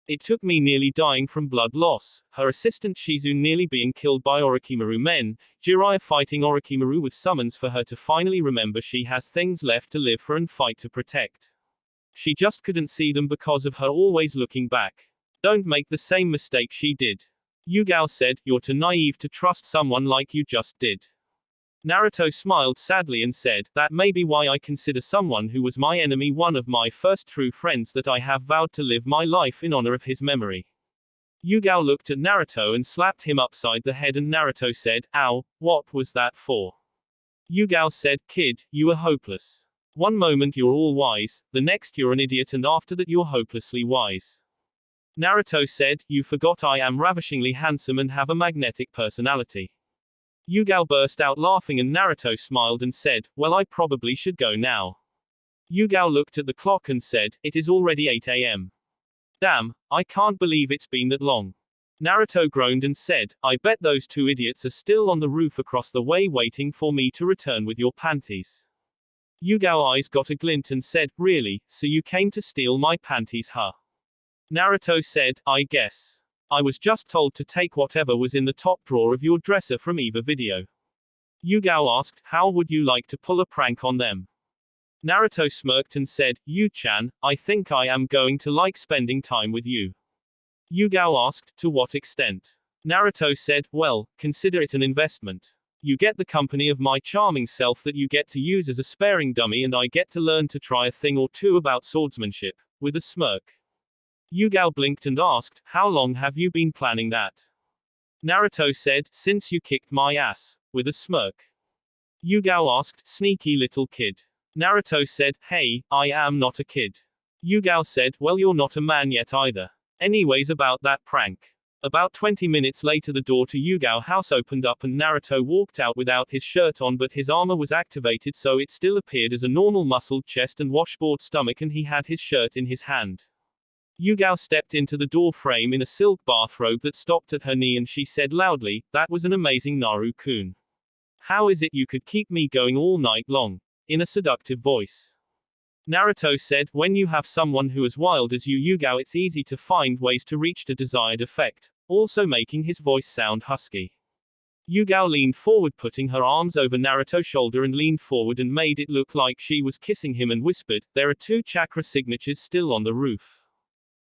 Speaker 1: It took me nearly dying from blood loss, her assistant Shizu nearly being killed by Orochimaru men, Jiraiya fighting Orochimaru with summons for her to finally remember she has things left to live for and fight to protect. She just couldn't see them because of her always looking back. Don't make the same mistake she did. Yugao said, "You're too naive to trust someone like you just did." Naruto smiled sadly and said, "That may be why I consider someone who was my enemy one of my first true friends that I have vowed to live my life in honor of his memory." Yugao looked at Naruto and slapped him upside the head and Naruto said, "Ow, what was that for?" Yugao said, "Kid, you are hopeless. One moment you're all wise, the next you're an idiot and after that you're hopelessly wise." Naruto said, "You forgot I am ravishingly handsome and have a magnetic personality." Yugao burst out laughing and Naruto smiled and said, "Well, I probably should go now." Yugao looked at the clock and said, "It is already 8 a.m. Damn, I can't believe it's been that long." Naruto groaned and said, "I bet those two idiots are still on the roof across the way waiting for me to return with your panties." Yugao eyes got a glint and said, "Really, so you came to steal my panties, huh?" Naruto said, "I guess. I was just told to take whatever was in the top drawer of your dresser from Eva Video." Yugao asked, "How would you like to pull a prank on them?" Naruto smirked and said, "Yu-chan, I think I am going to like spending time with you." Yugao asked, "To what extent?" Naruto said, "Well, consider it an investment. You get the company of my charming self that you get to use as a sparring dummy and I get to learn to try a thing or two about swordsmanship," with a smirk. Yugao blinked and asked, "How long have you been planning that?" Naruto said, "Since you kicked my ass," with a smirk. Yugao asked, "Sneaky little kid." Naruto said, "Hey, I am not a kid." Yugao said, "Well, you're not a man yet either. Anyways, about that prank." About 20 minutes later, the door to Yugao house opened up and Naruto walked out without his shirt on, but his armor was activated so it still appeared as a normal muscled chest and washboard stomach and he had his shirt in his hand. Yugao stepped into the door frame in a silk bathrobe that stopped at her knee and she said loudly, "That was an amazing Naru-kun. How is it you could keep me going all night long?" in a seductive voice. Naruto said, "When you have someone who as wild as you, Yugao, it's easy to find ways to reach the desired effect," also making his voice sound husky. Yugao leaned forward, putting her arms over Naruto's shoulder and leaned forward and made it look like she was kissing him and whispered, "There are 2 chakra signatures still on the roof."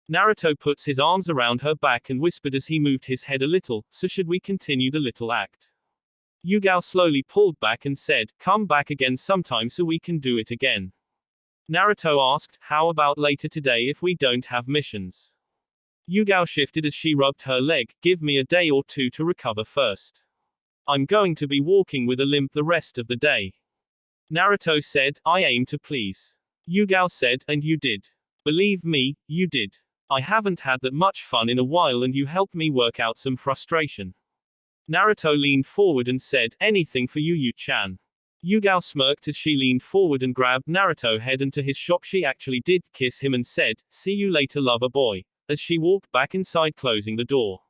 Speaker 1: Naruto puts his arms around her back and whispered as he moved his head a little, "So should we continue the little act?" Yugao slowly pulled back and said, "Come back again sometime so we can do it again." Naruto asked, "How about later today if we don't have missions?" Yugao shifted as she rubbed her leg, "Give me a day or two to recover first. I'm going to be walking with a limp the rest of the day." Naruto said, "I aim to please." Yugao said, "And you did. Believe me, you did. I haven't had that much fun in a while and you helped me work out some frustration." Naruto leaned forward and said, "Anything for you, Yu-chan." Yugao smirked as she leaned forward and grabbed Naruto's head and to his shock she actually did kiss him and said, "See you later, lover boy," as she walked back inside closing the door.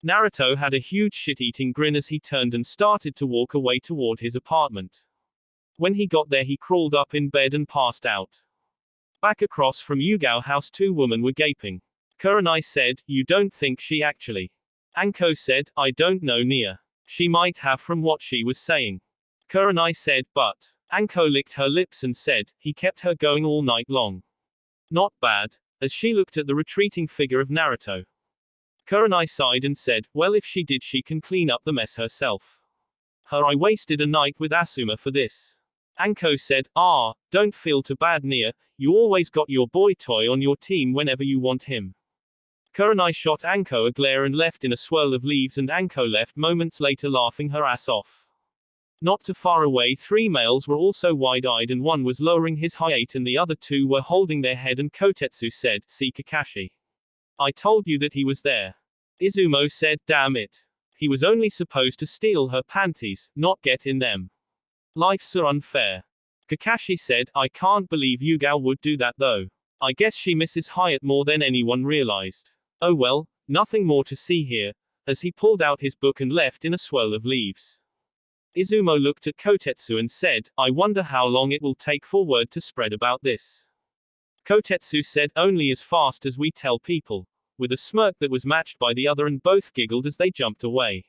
Speaker 1: Naruto had a huge shit-eating grin as he turned and started to walk away toward his apartment. When he got there he crawled up in bed and passed out. Back across from Yugao house 2 women were gaping. Kurenai said, "You don't think she actually?" Anko said, "I don't know, Nia. She might have from what she was saying." Kurenai said, "But." Anko licked her lips and said, "He kept her going all night long. Not bad." As she looked at the retreating figure of Naruto. Kurenai sighed and said, "Well, if she did she can clean up the mess herself. I wasted a night with Asuma for this." Anko said, "Don't feel too bad, Nia. You always got your boy toy on your team whenever you want him." Kurenai shot Anko a glare and left in a swirl of leaves and Anko left moments later laughing her ass off. Not too far away 3 males were also wide-eyed and one was lowering his height and the other 2 were holding their head and Kotetsu said, "See Kakashi. I told you that he was there." Izumo said, "Damn it. He was only supposed to steal her panties, not get in them. Life's so unfair." Kakashi said, "I can't believe Yugao would do that though. I guess she misses Hyatt more than anyone realized. Oh well, nothing more to see here," as he pulled out his book and left in a swirl of leaves. Izumo looked at Kotetsu and said, "I wonder how long it will take for word to spread about this." Kotetsu said, "Only as fast as we tell people," with a smirk that was matched by the other and both giggled as they jumped away.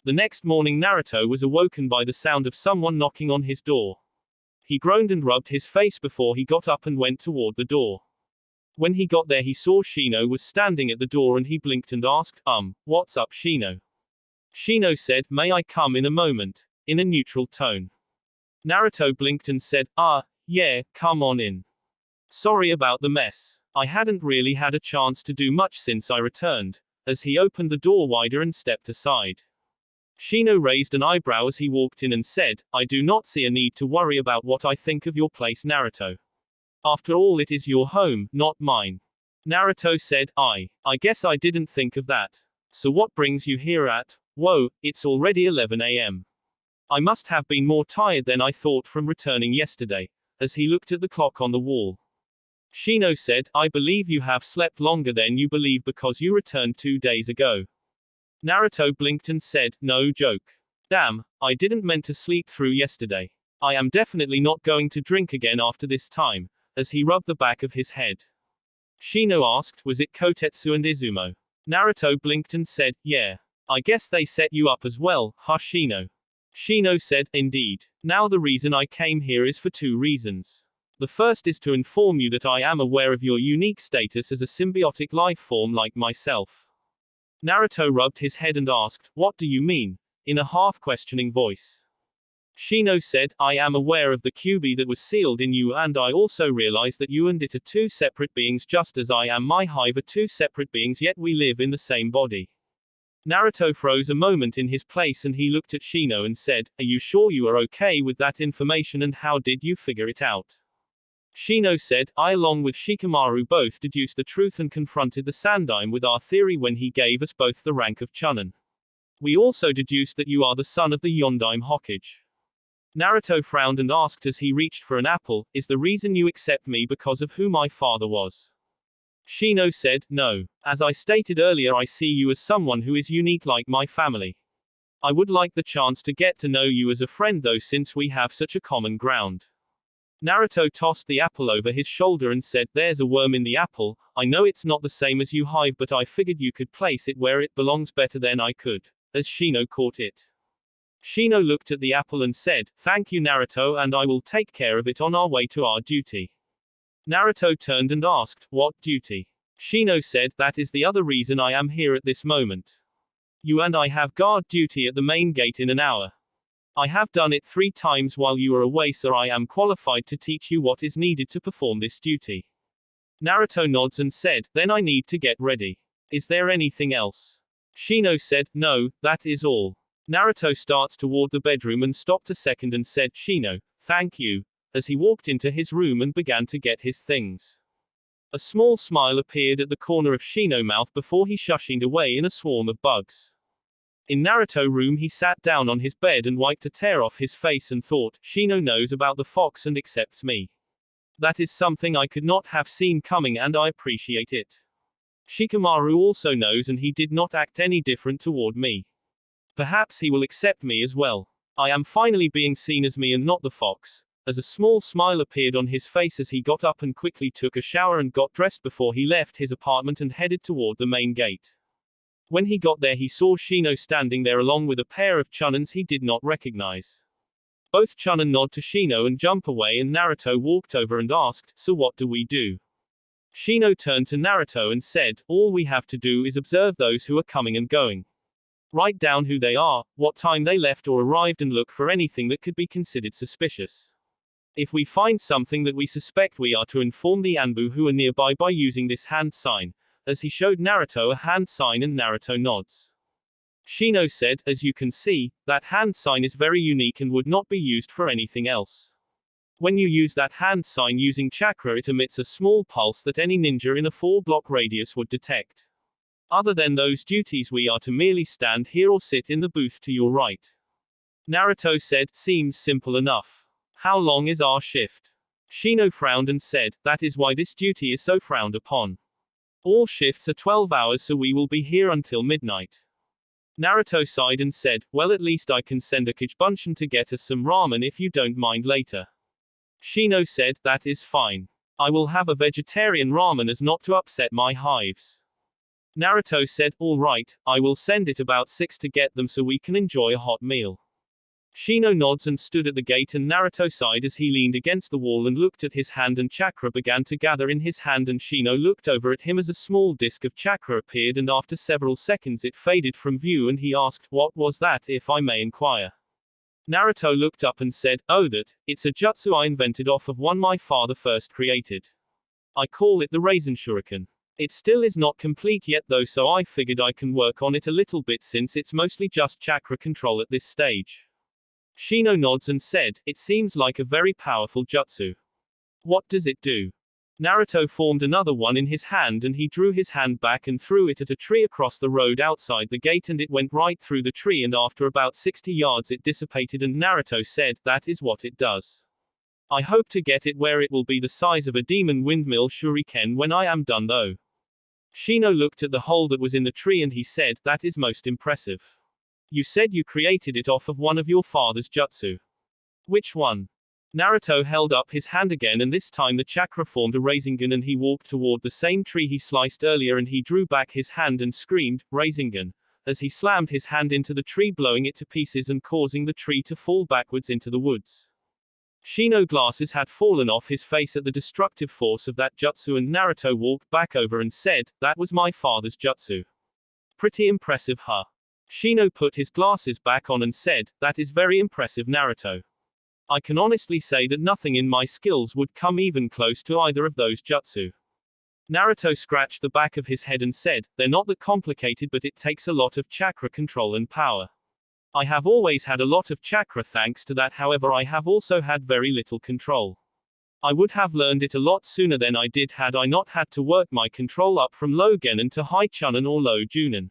Speaker 1: The next morning Naruto was awoken by the sound of someone knocking on his door. He groaned and rubbed his face before he got up and went toward the door. When he got there he saw Shino was standing at the door and he blinked and asked, what's up Shino? Shino said, may I come in a moment, in a neutral tone. Naruto blinked and said, yeah, come on in. Sorry about the mess. I hadn't really had a chance to do much since I returned, as he opened the door wider and stepped aside. Shino raised an eyebrow as he walked in and said, I do not see a need to worry about what I think of your place Naruto. After all it is your home, not mine. Naruto said, I guess I didn't think of that. So what brings you here at? Whoa, it's already 11 a.m. I must have been more tired than I thought from returning yesterday, as he looked at the clock on the wall. Shino said, I believe you have slept longer than you believe because you returned 2 days ago. Naruto blinked and said, no joke. Damn, I didn't meant to sleep through yesterday. I am definitely not going to drink again after this time, as he rubbed the back of his head. Shino asked, was it Kotetsu and Izumo? Naruto blinked and said, yeah. I guess they set you up as well, huh Shino? Shino said, indeed. Now the reason I came here is for 2 reasons. The first is to inform you that I am aware of your unique status as a symbiotic life form like myself. Naruto rubbed his head and asked, what do you mean? In a half-questioning voice. Shino said, I am aware of the QB that was sealed in you and I also realize that you and it are 2 separate beings just as I am my hive are 2 separate beings yet we live in the same body. Naruto froze a moment in his place and he looked at Shino and said, are you sure you are okay with that information and how did you figure it out? Shino said, I along with Shikamaru both deduced the truth and confronted the Sandaime with our theory when he gave us both the rank of Chunin. We also deduced that you are the son of the Yondaime Hokage. Naruto frowned and asked as he reached for an apple, is the reason you accept me because of who my father was? Shino said, no. As I stated earlier I see you as someone who is unique like my family. I would like the chance to get to know you as a friend though since we have such a common ground. Naruto tossed the apple over his shoulder and said, there's a worm in the apple, I know it's not the same as you hive but I figured you could place it where it belongs better than I could, as Shino caught it. Shino looked at the apple and said, thank you Naruto and I will take care of it on our way to our duty. Naruto turned and asked, what duty? Shino said, that is the other reason I am here at this moment. You and I have guard duty at the main gate in an hour. I have done it 3 times while you are away so I am qualified to teach you what is needed to perform this duty. Naruto nods and said, then I need to get ready. Is there anything else? Shino said, no, that is all. Naruto starts toward the bedroom and stopped a second and said, Shino, thank you, as he walked into his room and began to get his things. A small smile appeared at the corner of Shino's mouth before he shushed away in a swarm of bugs. In Naruto's room he sat down on his bed and wiped a tear off his face and thought, Shino knows about the fox and accepts me. That is something I could not have seen coming and I appreciate it. Shikamaru also knows and he did not act any different toward me. Perhaps he will accept me as well. I am finally being seen as me and not the fox, as a small smile appeared on his face as he got up and quickly took a shower and got dressed before he left his apartment and headed toward the main gate. When he got there he saw Shino standing there along with a pair of Chunins he did not recognize. Both Chunin nod to Shino and jump away and Naruto walked over and asked, so what do we do? Shino turned to Naruto and said, all we have to do is observe those who are coming and going. Write down who they are, what time they left or arrived and look for anything that could be considered suspicious. If we find something that we suspect we are to inform the Anbu who are nearby by using this hand sign, as he showed Naruto a hand sign and Naruto nods. Shino said, as you can see, that hand sign is very unique and would not be used for anything else. When you use that hand sign using chakra it emits a small pulse that any ninja in a 4-block radius would detect. Other than those duties we are to merely stand here or sit in the booth to your right. Naruto said, seems simple enough. How long is our shift? Shino frowned and said, that is why this duty is so frowned upon. All shifts are 12 hours so we will be here until midnight. Naruto sighed and said, well at least I can send a Kagebunshin to get us some ramen if you don't mind later. Shino said, that is fine. I will have a vegetarian ramen as not to upset my hives. Naruto said, all right, I will send it about 6 to get them so we can enjoy a hot meal. Shino nods and stood at the gate, and Naruto sighed as he leaned against the wall and looked at his hand, and chakra began to gather in his hand, and Shino looked over at him as a small disk of chakra appeared, and after several seconds it faded from view, and he asked, "What was that, if I may inquire?" Naruto looked up and said, "Oh, it's a jutsu I invented off of one my father first created. I call it the Raisin Shuriken. It still is not complete yet though, so I figured I can work on it a little bit since it's mostly just chakra control at this stage." Shino nods and said, "It seems like a very powerful jutsu. What does it do?" Naruto formed another one in his hand, and he drew his hand back and threw it at a tree across the road outside the gate, and it went right through the tree, and after about 60 yards it dissipated, and Naruto said, "That is what it does. I hope to get it where it will be the size of a demon windmill shuriken when I am done though." Shino looked at the hole that was in the tree and he said, "That is most impressive. You said you created it off of one of your father's jutsu. Which one?" Naruto held up his hand again, and this time the chakra formed a Rasengan, and he walked toward the same tree he sliced earlier, and he drew back his hand and screamed, "Rasengan," as he slammed his hand into the tree, blowing it to pieces and causing the tree to fall backwards into the woods. Shino glasses had fallen off his face at the destructive force of that jutsu, and Naruto walked back over and said, "That was my father's jutsu. Pretty impressive, huh?" Shino put his glasses back on and said, "That is very impressive, Naruto. I can honestly say that nothing in my skills would come even close to either of those jutsu." Naruto scratched the back of his head and said, "They're not that complicated, but it takes a lot of chakra control and power. I have always had a lot of chakra thanks to that, however I have also had very little control. I would have learned it a lot sooner than I did had I not had to work my control up from low genin to high chunin or low junin."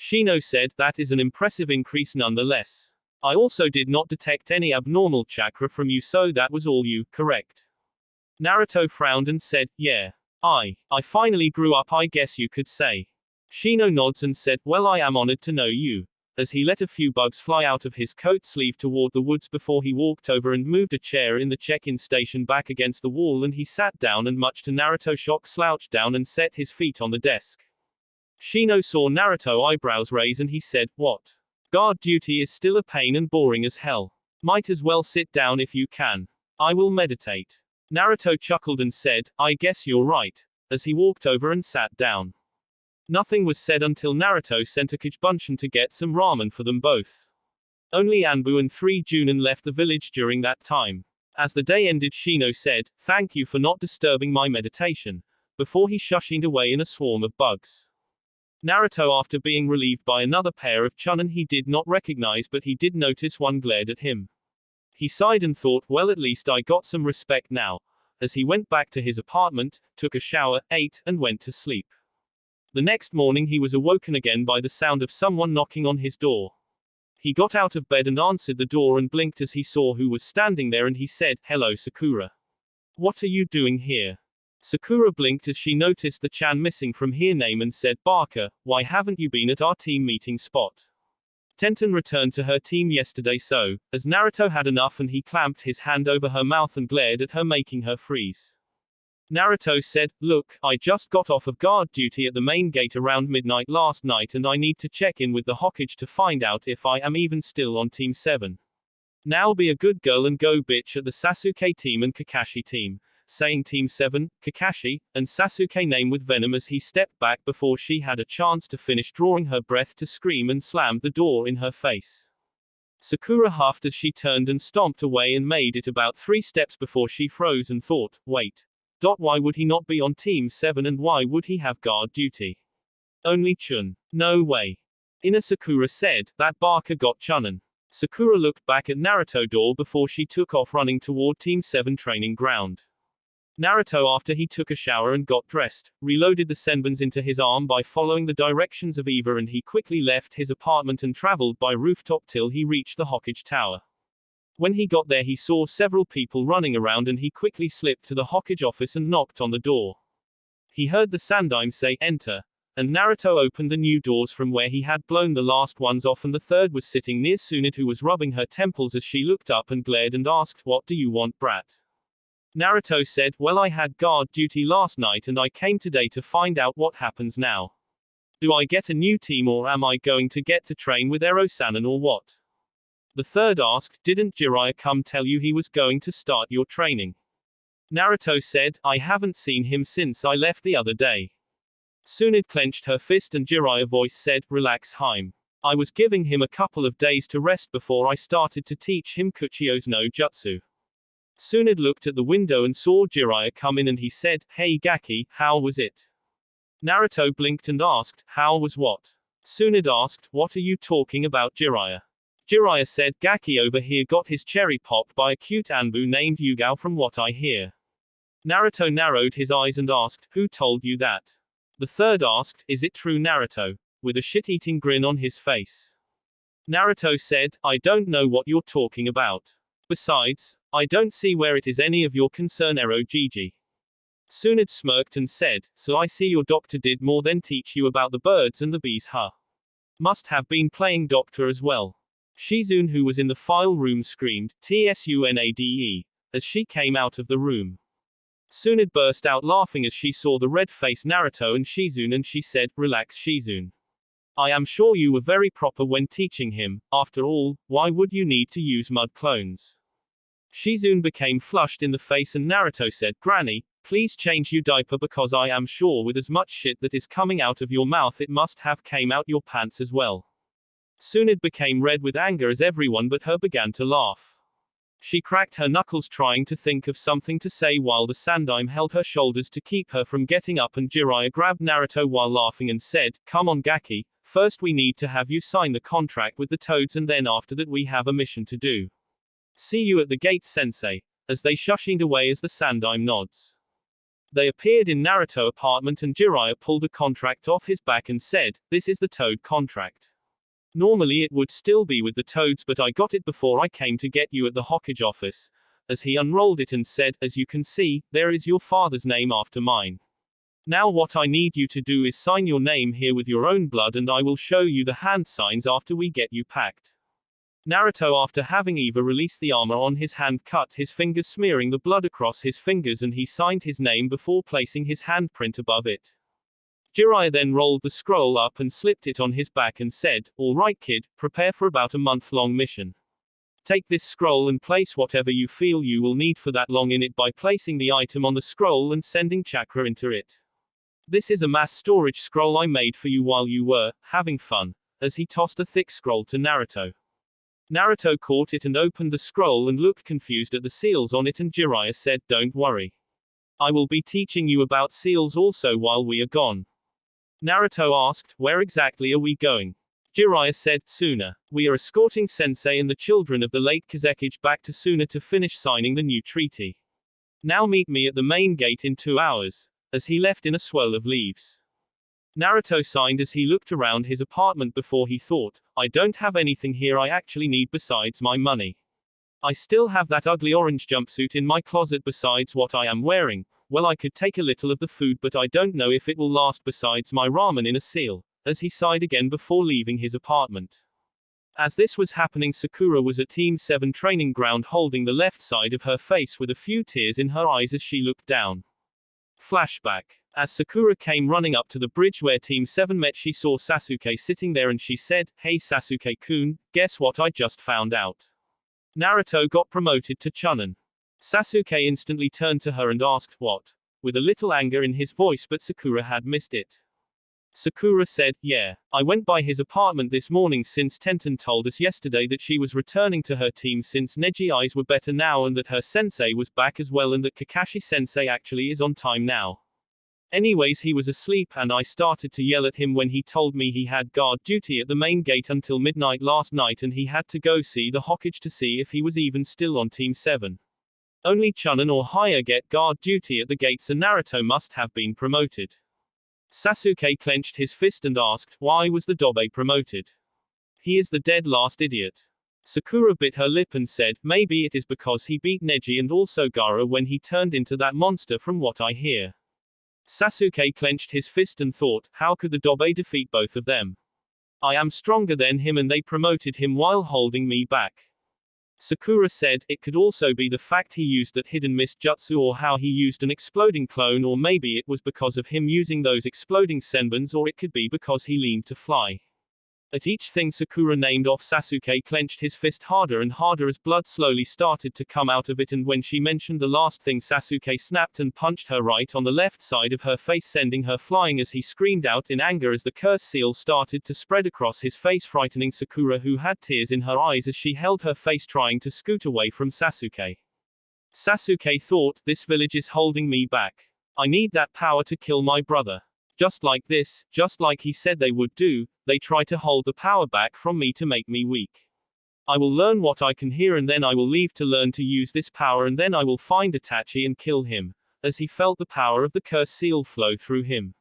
Speaker 1: Shino said, "That is an impressive increase nonetheless. I also did not detect any abnormal chakra from you, so that was all you, correct?" Naruto frowned and said, "Yeah. I finally grew up, I guess you could say." Shino nods and said, "Well, I am honored to know you," as he let a few bugs fly out of his coat sleeve toward the woods before he walked over and moved a chair in the check-in station back against the wall, and he sat down and, much to Naruto's shock, slouched down and set his feet on the desk. Shino saw Naruto's eyebrows raise and he said, "What? Guard duty is still a pain and boring as hell. Might as well sit down if you can. I will meditate." Naruto chuckled and said, "I guess you're right," as he walked over and sat down. Nothing was said until Naruto sent a Kajbunshin to get some ramen for them both. Only Anbu and 3 Junin left the village during that time. As the day ended, Shino said, "Thank you for not disturbing my meditation," before he shushed away in a swarm of bugs. Naruto, after being relieved by another pair of chunin he did not recognize, but he did notice one glared at him. He sighed and thought, "Well, at least I got some respect now," as he went back to his apartment, took a shower, ate, and went to sleep. The next morning he was awoken again by the sound of someone knocking on his door. He got out of bed and answered the door and blinked as he saw who was standing there, and he said, "Hello, Sakura. What are you doing here?" Sakura blinked as she noticed the Chan missing from her name and said, "Barker, why haven't you been at our team meeting spot? Tenten returned to her team yesterday, so," as Naruto had enough and he clamped his hand over her mouth and glared at her, making her freeze. Naruto said, "Look, I just got off of guard duty at the main gate around midnight last night, and I need to check in with the Hokage to find out if I am even still on Team 7. Now be a good girl and go bitch at the Sasuke team and Kakashi team," saying Team 7, Kakashi, and Sasuke name with venom as he stepped back before she had a chance to finish drawing her breath to scream, and slammed the door in her face. Sakura huffed as she turned and stomped away and made it about 3 steps before she froze and thought, "Wait. Why would he not be on Team 7 and why would he have guard duty? Only Chun. No way." Inner Sakura said, "That Barker got Chunin." Sakura looked back at Naruto door before she took off running toward Team 7 training ground. Naruto, after he took a shower and got dressed, reloaded the senbons into his arm by following the directions of Eva, and he quickly left his apartment and traveled by rooftop till he reached the Hokage tower. When he got there he saw several people running around and he quickly slipped to the Hokage office and knocked on the door. He heard the Sandaime say, "Enter," and Naruto opened the new doors from where he had blown the last ones off, and the third was sitting near Tsunade, who was rubbing her temples as she looked up and glared and asked, "What do you want, brat?" Naruto said, "Well, I had guard duty last night and I came today to find out what happens now. Do I get a new team or am I going to get to train with Ero-sanin or what?" The third asked, didn't Jiraiya come tell you he was going to start your training? Naruto said, I haven't seen him since I left the other day. Tsunade clenched her fist and Jiraiya's voice said, relax Haim. I was giving him a couple of days to rest before I started to teach him Kuchio's no jutsu. Tsunade looked at the window and saw Jiraiya come in and he said, hey Gaki, how was it? Naruto blinked and asked, how was what? Tsunade asked, what are you talking about Jiraiya? Jiraiya said, Gaki over here got his cherry popped by a cute Anbu named Yugao from what I hear. Naruto narrowed his eyes and asked, who told you that? The third asked, is it true Naruto? With a shit-eating grin on his face. Naruto said, I don't know what you're talking about. Besides, I don't see where it is any of your concern Ero Gigi. Tsunade smirked and said, so I see your doctor did more than teach you about the birds and the bees huh? Must have been playing doctor as well. Shizune who was in the file room screamed, Tsunade, as she came out of the room. Tsunade burst out laughing as she saw the red-faced Naruto and Shizune and she said, relax Shizune. I am sure you were very proper when teaching him, after all, why would you need to use mud clones? Shizune became flushed in the face and Naruto said, Granny, please change your diaper because I am sure with as much shit that is coming out of your mouth it must have came out your pants as well. Tsunade became red with anger as everyone but her began to laugh. She cracked her knuckles trying to think of something to say while the Sandaime held her shoulders to keep her from getting up and Jiraiya grabbed Naruto while laughing and said, come on Gaki, first we need to have you sign the contract with the Toads and then after that we have a mission to do. See you at the gate sensei, as they shushed away as the Sandaime nods. They appeared in Naruto's apartment and Jiraiya pulled a contract off his back and said, this is the Toad contract. Normally it would still be with the Toads but I got it before I came to get you at the Hokage office. As he unrolled it and said, as you can see, there is your father's name after mine. Now what I need you to do is sign your name here with your own blood and I will show you the hand signs after we get you packed. Naruto after having Eva release the armor on his hand cut his fingers smearing the blood across his fingers and he signed his name before placing his handprint above it. Jiraiya then rolled the scroll up and slipped it on his back and said, all right kid, prepare for about a month-long mission. Take this scroll and place whatever you feel you will need for that long in it by placing the item on the scroll and sending chakra into it. This is a mass storage scroll I made for you while you were having fun, as he tossed a thick scroll to Naruto. Naruto caught it and opened the scroll and looked confused at the seals on it and Jiraiya said, don't worry. I will be teaching you about seals also while we are gone. Naruto asked, where exactly are we going? Jiraiya said, Tsuna. We are escorting Sensei and the children of the late Kazekage back to Tsuna to finish signing the new treaty. Now meet me at the main gate in 2 hours, as he left in a swirl of leaves. Naruto signed as he looked around his apartment before he thought, I don't have anything here I actually need besides my money. I still have that ugly orange jumpsuit in my closet besides what I am wearing. Well I could take a little of the food but I don't know if it will last besides my ramen in a seal, as he sighed again before leaving his apartment. As this was happening Sakura was at Team 7 training ground holding the left side of her face with a few tears in her eyes as she looked down. Flashback. As Sakura came running up to the bridge where Team 7 met she saw Sasuke sitting there and she said, hey Sasuke-kun, guess what I just found out? Naruto got promoted to Chunin. Sasuke instantly turned to her and asked, what? With a little anger in his voice but Sakura had missed it. Sakura said, yeah, I went by his apartment this morning since Tenten told us yesterday that she was returning to her team since Neji's eyes were better now and that her sensei was back as well and that Kakashi sensei actually is on time now. Anyways he was asleep and I started to yell at him when he told me he had guard duty at the main gate until midnight last night and he had to go see the Hokage to see if he was even still on Team 7. Only Chunin or higher get guard duty at the gates and Naruto must have been promoted. Sasuke clenched his fist and asked, why was the Dobe promoted? He is the dead last idiot. Sakura bit her lip and said, maybe it is because he beat Neji and also Gaara when he turned into that monster from what I hear. Sasuke clenched his fist and thought, how could the Dobe defeat both of them? I am stronger than him and they promoted him while holding me back. Sakura said, it could also be the fact he used that hidden mist jutsu or how he used an exploding clone or maybe it was because of him using those exploding senbons or it could be because he leaned to fly. At each thing Sakura named off, Sasuke clenched his fist harder and harder as blood slowly started to come out of it, and when she mentioned the last thing, Sasuke snapped and punched her right on the left side of her face, sending her flying as he screamed out in anger as the curse seal started to spread across his face, frightening Sakura, who had tears in her eyes as she held her face trying to scoot away from Sasuke. Sasuke thought, this village is holding me back. I need that power to kill my brother. Just like this, just like he said they would do, they try to hold the power back from me to make me weak. I will learn what I can hear, and then I will leave to learn to use this power, and then I will find Itachi and kill him. As he felt the power of the curse seal flow through him.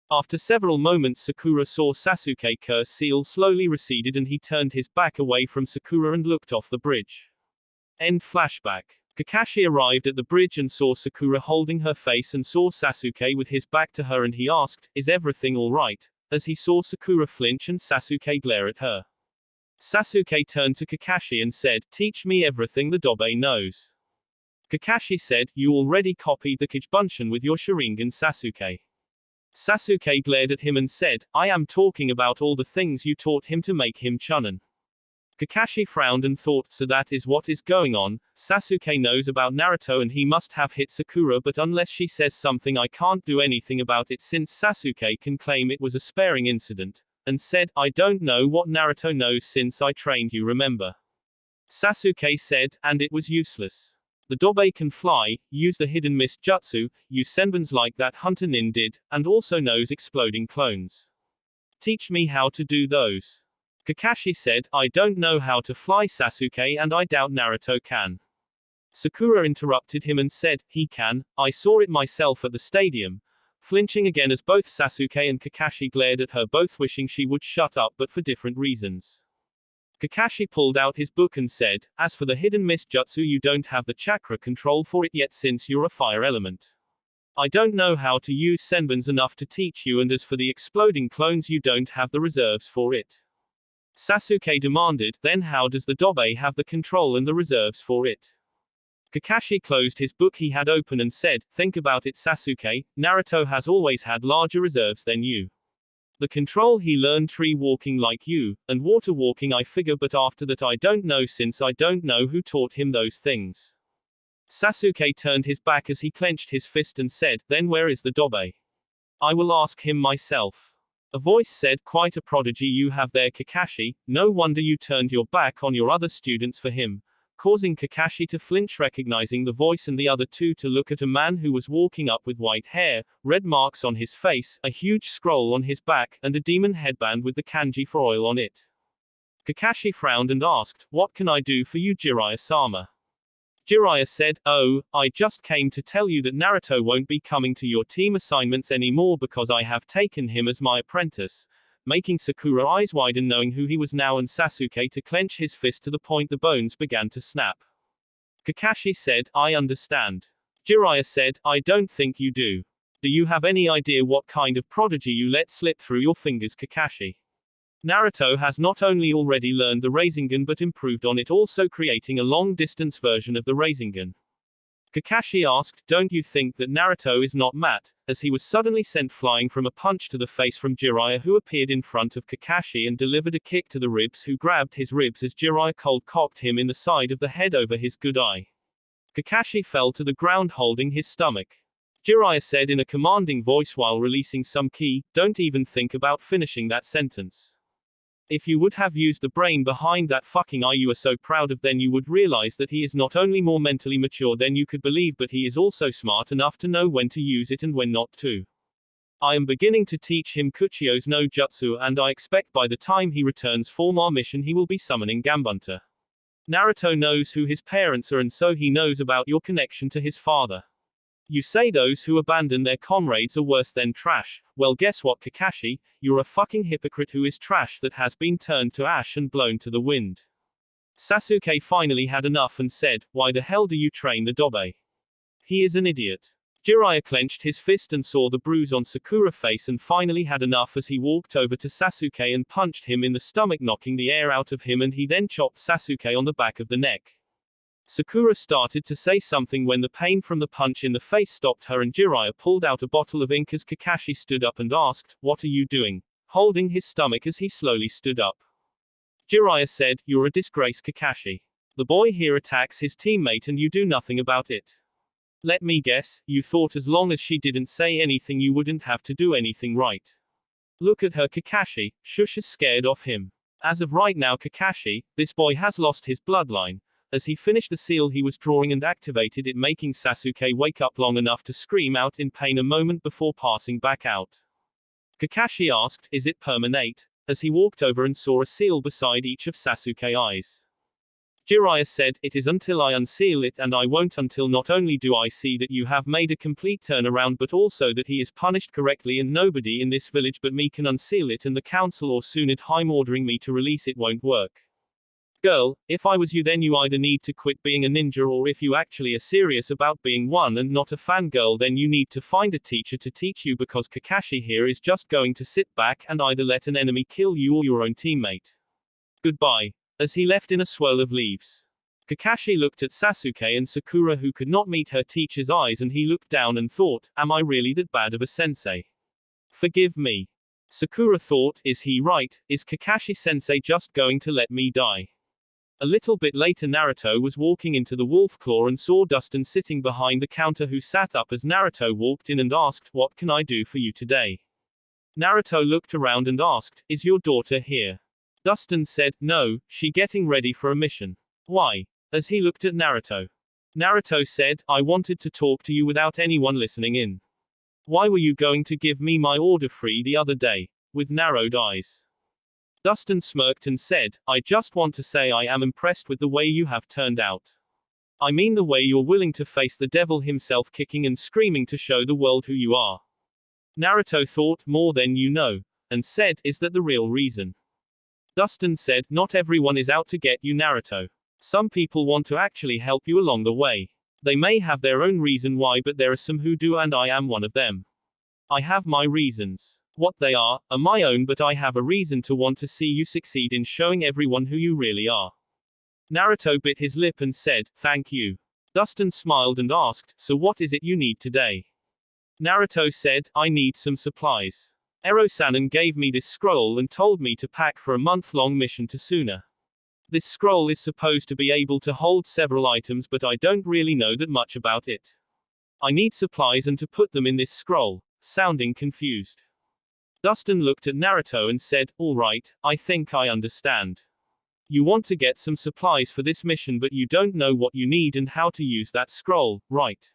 Speaker 1: After several moments, Sakura saw Sasuke curse seal slowly receded, and he turned his back away from Sakura and looked off the bridge. End flashback. Kakashi arrived at the bridge and saw Sakura holding her face and saw Sasuke with his back to her, and he asked, "Is everything alright?" as he saw Sakura flinch and Sasuke glare at her. Sasuke turned to Kakashi and said, "Teach me everything the Dobe knows." Kakashi said, "You already copied the Kijibunshin with your Sharingan, Sasuke." Sasuke glared at him and said, "I am talking about all the things you taught him to make him Chunin." Kakashi frowned and thought, so that is what is going on. Sasuke knows about Naruto and he must have hit Sakura, but unless she says something I can't do anything about it, since Sasuke can claim it was a sparring incident, and said, "I don't know what Naruto knows since I trained you, remember?" Sasuke said, "And it was useless. The Dobe can fly, use the hidden mist jutsu, use senbons like that Hunter Nin did, and also knows exploding clones. Teach me how to do those." Kakashi said, "I don't know how to fly, Sasuke, and I doubt Naruto can." Sakura interrupted him and said, "He can, I saw it myself at the stadium." Flinching again as both Sasuke and Kakashi glared at her, both wishing she would shut up, but for different reasons. Kakashi pulled out his book and said, "As for the hidden mist jutsu, you don't have the chakra control for it yet since you're a fire element. I don't know how to use senbons enough to teach you, and as for the exploding clones, you don't have the reserves for it." Sasuke demanded, "Then how does the Dobe have the control and the reserves for it?" Kakashi closed his book he had open and said, "Think about it, Sasuke, Naruto has always had larger reserves than you. The control he learned tree walking like you, and water walking I figure, but after that I don't know, since I don't know who taught him those things." Sasuke turned his back as he clenched his fist and said, "Then where is the Dobe? I will ask him myself." A voice said, "Quite a prodigy you have there, Kakashi, no wonder you turned your back on your other students for him," causing Kakashi to flinch, recognizing the voice, and the other two to look at a man who was walking up with white hair, red marks on his face, a huge scroll on his back, and a demon headband with the kanji for oil on it. Kakashi frowned and asked, "What can I do for you, Jiraiya-sama?" Jiraiya said, "Oh, I just came to tell you that Naruto won't be coming to your team assignments anymore because I have taken him as my apprentice," making Sakura eyes widen, knowing who he was now, and Sasuke to clench his fist to the point the bones began to snap. Kakashi said, "I understand." Jiraiya said, "I don't think you do. Do you have any idea what kind of prodigy you let slip through your fingers, Kakashi? Naruto has not only already learned the Rasengan but improved on it, also creating a long-distance version of the Rasengan." Kakashi asked, "Don't you think that Naruto is not Matt?" as he was suddenly sent flying from a punch to the face from Jiraiya, who appeared in front of Kakashi and delivered a kick to the ribs, who grabbed his ribs as Jiraiya cold-cocked him in the side of the head over his good eye. Kakashi fell to the ground holding his stomach. Jiraiya said in a commanding voice while releasing some ki, "Don't even think about finishing that sentence. If you would have used the brain behind that fucking eye you are so proud of, then you would realize that he is not only more mentally mature than you could believe, but he is also smart enough to know when to use it and when not to. I am beginning to teach him Kuchio's no jutsu, and I expect by the time he returns from our mission he will be summoning Gambunta. Naruto knows who his parents are, and so he knows about your connection to his father. You say those who abandon their comrades are worse than trash. Well, guess what, Kakashi? You're a fucking hypocrite who is trash that has been turned to ash and blown to the wind." Sasuke finally had enough and said, "Why the hell do you train the Dobe? He is an idiot." Jiraiya clenched his fist and saw the bruise on Sakura's face and finally had enough as he walked over to Sasuke and punched him in the stomach, knocking the air out of him, and he then chopped Sasuke on the back of the neck. Sakura started to say something when the pain from the punch in the face stopped her, and Jiraiya pulled out a bottle of ink as Kakashi stood up and asked, "What are you doing? holding his stomach as he slowly stood up. Jiraiya said, "You're a disgrace, Kakashi. The boy here attacks his teammate and you do nothing about it. Let me guess, you thought as long as she didn't say anything you wouldn't have to do anything, right? Look at her, Kakashi." Shush is scared of him. As of right now, Kakashi, this boy has lost his bloodline. As he finished the seal he was drawing and activated it, making Sasuke wake up long enough to scream out in pain a moment before passing back out. Kakashi asked, "Is it permanent?" as he walked over and saw a seal beside each of Sasuke's eyes. Jiraiya said, "It is until I unseal it, and I won't until not only do I see that you have made a complete turnaround but also that he is punished correctly, and nobody in this village but me can unseal it, and the council or Tsunade ordering me to release it won't work. Girl, if I was you then you either need to quit being a ninja, or if you actually are serious about being one and not a fangirl then you need to find a teacher to teach you, because Kakashi here is just going to sit back and either let an enemy kill you or your own teammate. Goodbye." As he left in a swirl of leaves, Kakashi looked at Sasuke and Sakura, who could not meet her teacher's eyes, and he looked down and thought, "Am I really that bad of a sensei? Forgive me." Sakura thought, "Is he right? Is Kakashi-sensei just going to let me die?" A little bit later Naruto was walking into the Wolf Claw and saw Dustin sitting behind the counter, who sat up as Naruto walked in and asked, "What can I do for you today?" Naruto looked around and asked, "Is your daughter here?" Dustin said, "No, she getting ready for a mission." "Why?" as he looked at Naruto. Naruto said, "I wanted to talk to you without anyone listening in." "Why were you going to give me my order free the other day?" with narrowed eyes. Dustin smirked and said, "I just want to say I am impressed with the way you have turned out. I mean the way you're willing to face the devil himself, kicking and screaming to show the world who you are." Naruto thought, "More than you know," and said, "Is that the real reason?" Dustin said, "Not everyone is out to get you, Naruto. Some people want to actually help you along the way. They may have their own reason why, but there are some who do, and I am one of them. I have my reasons. What they are my own, but I have a reason to want to see you succeed in showing everyone who you really are." Naruto bit his lip and said, "Thank you." Dustin smiled and asked, "So what is it you need today?" Naruto said, "I need some supplies. Ero-sanin gave me this scroll and told me to pack for a month-long mission to Suna. This scroll is supposed to be able to hold several items, but I don't really know that much about it. I need supplies and to put them in this scroll," sounding confused. Dustin looked at Naruto and said, "All right, I think I understand. You want to get some supplies for this mission, but you don't know what you need and how to use that scroll, right?"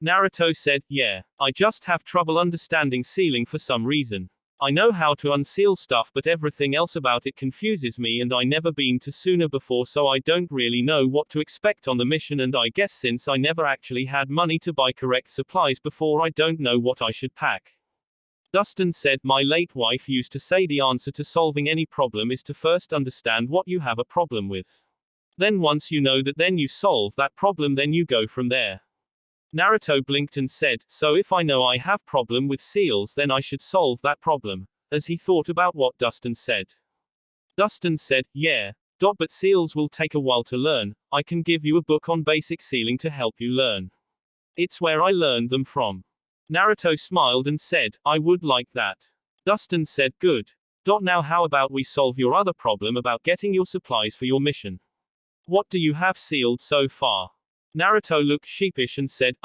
Speaker 1: Naruto said, "Yeah, I just have trouble understanding sealing for some reason. I know how to unseal stuff, but everything else about it confuses me, and I never been to Suna before, so I don't really know what to expect on the mission, and I guess since I never actually had money to buy correct supplies before, I don't know what I should pack." Dustin said, "My late wife used to say the answer to solving any problem is to first understand what you have a problem with. Then once you know that, then you solve that problem, then you go from there." Naruto blinked and said, "So if I know I have problem with seals, then I should solve that problem," as he thought about what Dustin said. Dustin said, "Yeah, but seals will take a while to learn. I can give you a book on basic sealing to help you learn. It's where I learned them from." Naruto smiled and said, "I would like that." Dustin said, "Good. Now how about we solve your other problem about getting your supplies for your mission? What do you have sealed so far?" Naruto looked sheepish and said,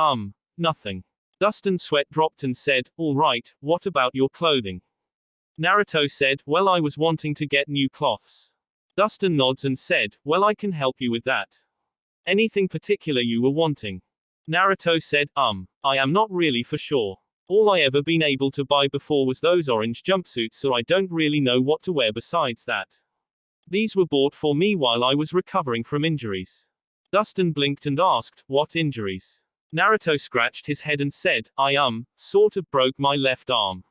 Speaker 1: nothing." Dustin's sweat dropped and said, "All right, what about your clothing?" Naruto said, "Well, I was wanting to get new cloths." Dustin nods and said, "Well, I can help you with that. Anything particular you were wanting?" Naruto said, I am not really for sure. All I ever been able to buy before was those orange jumpsuits, so I don't really know what to wear besides that. These were bought for me while I was recovering from injuries." Dustin blinked and asked, "What injuries?" Naruto scratched his head and said, "I sort of broke my left arm."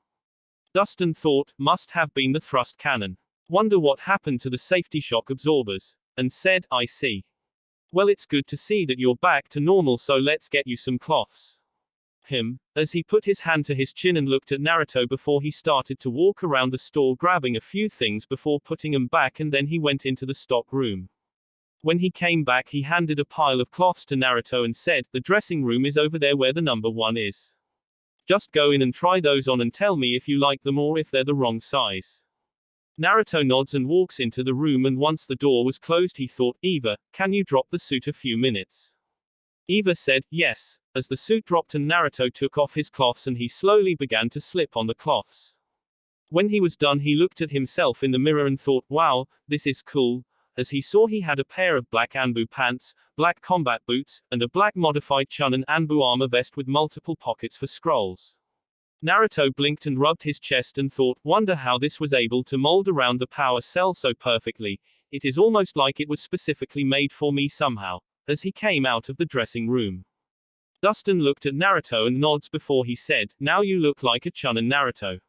Speaker 1: Dustin thought, must have been the thrust cannon. Wonder what happened to the safety shock absorbers. And said, "I see. Well, it's good to see that you're back to normal, so let's get you some cloths." As he put his hand to his chin and looked at Naruto before he started to walk around the store grabbing a few things before putting them back, and then he went into the stock room. When he came back, he handed a pile of cloths to Naruto and said, "The dressing room is over there where the number 1 is. Just go in and try those on and tell me if you like them or if they're the wrong size. Naruto nods and walks into the room, and once the door was closed he thought, Eva, can you drop the suit a few minutes? Eva said, yes, as the suit dropped and Naruto took off his cloths and he slowly began to slip on the cloths. When he was done he looked at himself in the mirror and thought, wow, this is cool, as he saw he had a pair of black Anbu pants, black combat boots, and a black modified Chunin Anbu armor vest with multiple pockets for scrolls. Naruto blinked and rubbed his chest and thought, wonder how this was able to mold around the power cell so perfectly, it is almost like it was specifically made for me somehow, as he came out of the dressing room. Dustin looked at Naruto and nods before he said, now you look like a Chunin Naruto.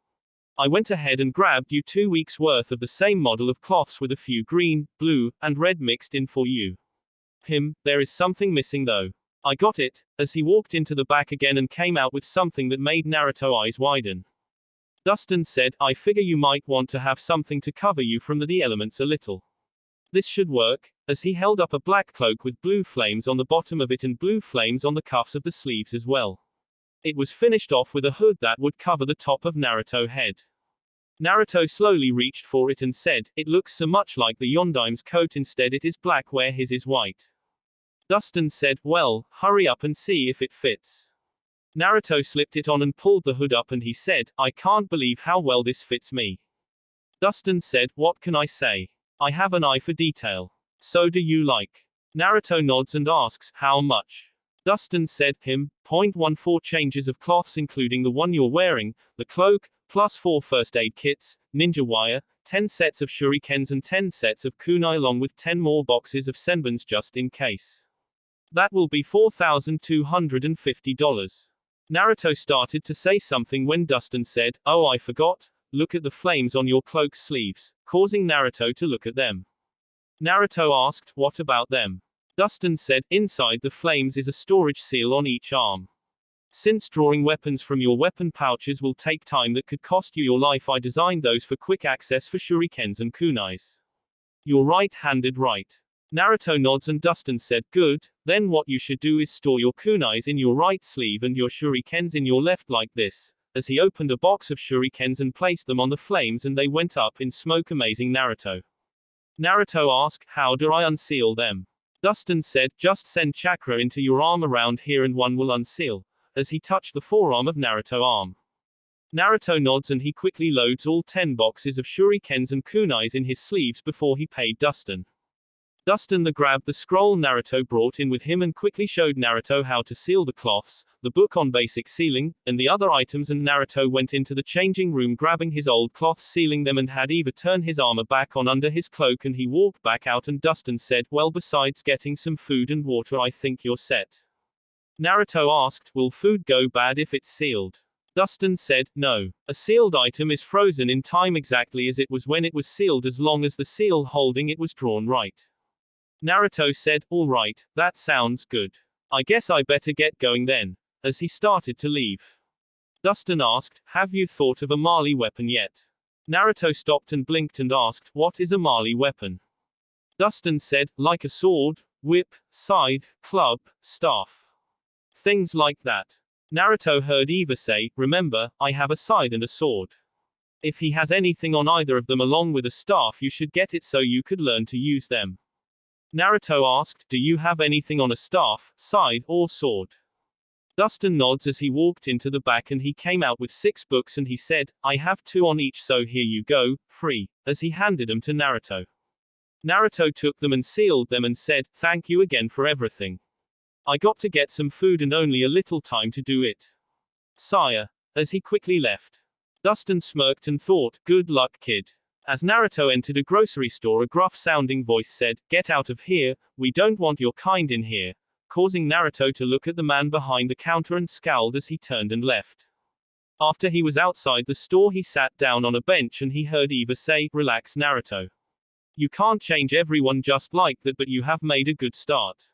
Speaker 1: I went ahead and grabbed you 2 weeks worth of the same model of cloths with a few green, blue, and red mixed in for you. There is something missing though. I got it, as he walked into the back again and came out with something that made Naruto eyes widen. Dustin said, I figure you might want to have something to cover you from the elements a little. This should work, as he held up a black cloak with blue flames on the bottom of it and blue flames on the cuffs of the sleeves as well. It was finished off with a hood that would cover the top of Naruto's head. Naruto slowly reached for it and said, it looks so much like the Yondaim's coat, instead it is black where his is white. Dustin said, well, hurry up and see if it fits. Naruto slipped it on and pulled the hood up and he said, I can't believe how well this fits me. Dustin said, what can I say? I have an eye for detail. So do you like? Naruto nods and asks, how much? Dustin said, 0.14 changes of cloths including the one you're wearing, the cloak, plus 4 first aid kits, ninja wire, 10 sets of shurikens and 10 sets of kunai along with 10 more boxes of senbons just in case. That will be $4,250. Naruto started to say something when Dustin said, oh I forgot, look at the flames on your cloak sleeves, causing Naruto to look at them. Naruto asked, what about them? Dustin said, inside the flames is a storage seal on each arm. Since drawing weapons from your weapon pouches will take time that could cost you your life, I designed those for quick access for shurikens and kunais. You're right-handed, right? Naruto nods and Dustin said, good, then what you should do is store your kunais in your right sleeve and your shurikens in your left like this, as he opened a box of shurikens and placed them on the flames and they went up in smoke, amazing Naruto. Naruto asked, how do I unseal them? Dustin said, just send chakra into your arm around here and one will unseal, as he touched the forearm of Naruto's arm. Naruto nods and he quickly loads all 10 boxes of shurikens and kunais in his sleeves before he paid Dustin. Dustin grabbed the scroll Naruto brought in with him and quickly showed Naruto how to seal the cloths, the book on basic sealing, and the other items, and Naruto went into the changing room grabbing his old cloths, sealing them, and had Eva turn his armor back on under his cloak, and he walked back out and Dustin said, well, besides getting some food and water I think you're set. Naruto asked, will food go bad if it's sealed? Dustin said, no. A sealed item is frozen in time exactly as it was when it was sealed as long as the seal holding it was drawn right. Naruto said, all right, that sounds good. I guess I better get going then, as he started to leave. Dustin asked, have you thought of a melee weapon yet? Naruto stopped and blinked and asked, what is a melee weapon? Dustin said, like a sword, whip, scythe, club, staff. Things like that. Naruto heard Eva say, remember, I have a scythe and a sword. If he has anything on either of them along with a staff you should get it so you could learn to use them. Naruto asked, do you have anything on a staff, scythe, or sword? Dustin nods as he walked into the back and he came out with 6 books and he said, I have 2 on each so here you go, free, as he handed them to Naruto. Naruto took them and sealed them and said, thank you again for everything. I got to get some food and only a little time to do it. Sire. As he quickly left. Dustin smirked and thought, good luck kid. As Naruto entered a grocery store a gruff-sounding voice said, get out of here, we don't want your kind in here, causing Naruto to look at the man behind the counter and scowled as he turned and left. After he was outside the store he sat down on a bench and he heard Eva say, relax Naruto. You can't change everyone just like that, but you have made a good start.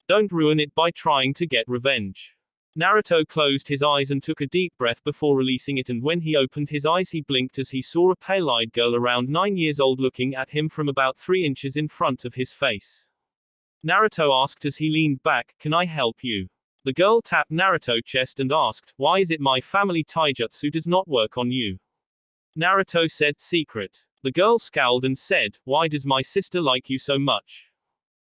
Speaker 1: Don't ruin it by trying to get revenge. Naruto closed his eyes and took a deep breath before releasing it, and when he opened his eyes he blinked as he saw a pale-eyed girl around 9 years old looking at him from about 3 inches in front of his face. Naruto asked as he leaned back, can I help you? The girl tapped Naruto's chest and asked, why is it my family taijutsu does not work on you? Naruto said, secret. The girl scowled and said, why does my sister like you so much?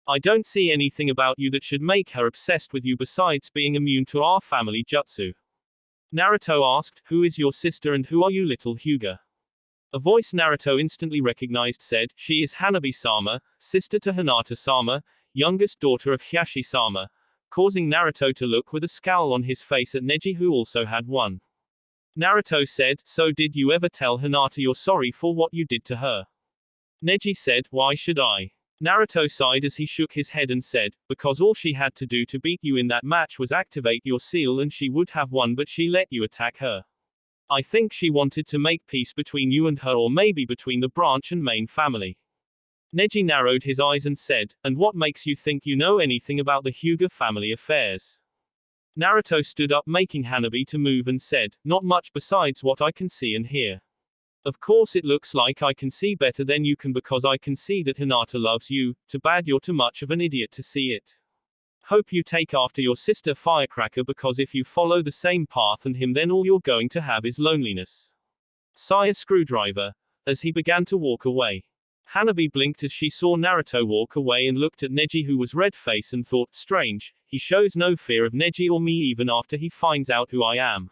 Speaker 1: I don't see anything about you that should make her obsessed with you besides being immune to our family jutsu. Naruto asked, who is your sister and who are you, little Hyuga? A voice Naruto instantly recognized said, she is Hanabi-sama, sister to Hinata-sama, youngest daughter of Hiashi-sama, causing Naruto to look with a scowl on his face at Neji, who also had one. Naruto said, so did you ever tell Hinata you're sorry for what you did to her? Neji said, why should I? Naruto sighed as he shook his head and said, because all she had to do to beat you in that match was activate your seal and she would have won, but she let you attack her. I think she wanted to make peace between you and her, or maybe between the branch and main family. Neji narrowed his eyes and said, and what makes you think you know anything about the Hyuga family affairs? Naruto stood up, making Hanabi to move, and said, not much besides what I can see and hear. Of course it looks like I can see better than you can, because I can see that Hinata loves you, too bad you're too much of an idiot to see it. Hope you take after your sister Firecracker, because if you follow the same path and him, then all you're going to have is loneliness. Sire Screwdriver. As he began to walk away. Hanabi blinked as she saw Naruto walk away and looked at Neji, who was red-faced, and thought, strange, he shows no fear of Neji or me even after he finds out who I am.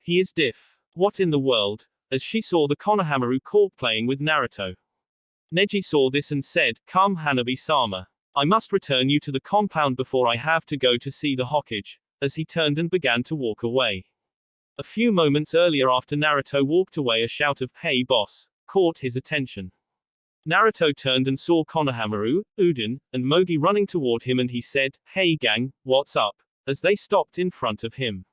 Speaker 1: He is diff. What in the world? As she saw the Konohamaru court playing with Naruto. Neji saw this and said, come Hanabi-sama. I must return you to the compound before I have to go to see the Hokage, as he turned and began to walk away. A few moments earlier, after Naruto walked away, a shout of, hey boss, caught his attention. Naruto turned and saw Konohamaru, Udon, and Mogi running toward him, and he said, hey gang, what's up? As they stopped in front of him.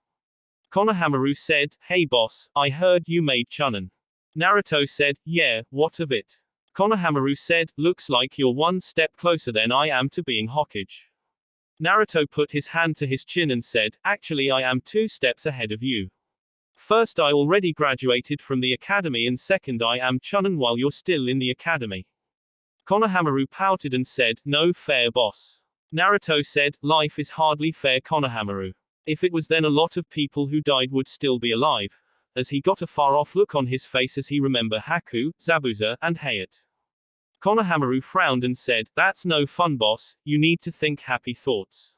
Speaker 1: Konohamaru said, hey boss, I heard you made Chunin. Naruto said, yeah, what of it? Konohamaru said, looks like you're one step closer than I am to being Hokage. Naruto put his hand to his chin and said, actually I am 2 steps ahead of you. First, I already graduated from the academy, and second, I am Chunin while you're still in the academy. Konohamaru pouted and said, no fair boss. Naruto said, life is hardly fair, Konohamaru. If it was, then a lot of people who died would still be alive, as he got a far-off look on his face as he remembered Haku, Zabuza, and Hayate. Konohamaru frowned and said, that's no fun boss, you need to think happy thoughts.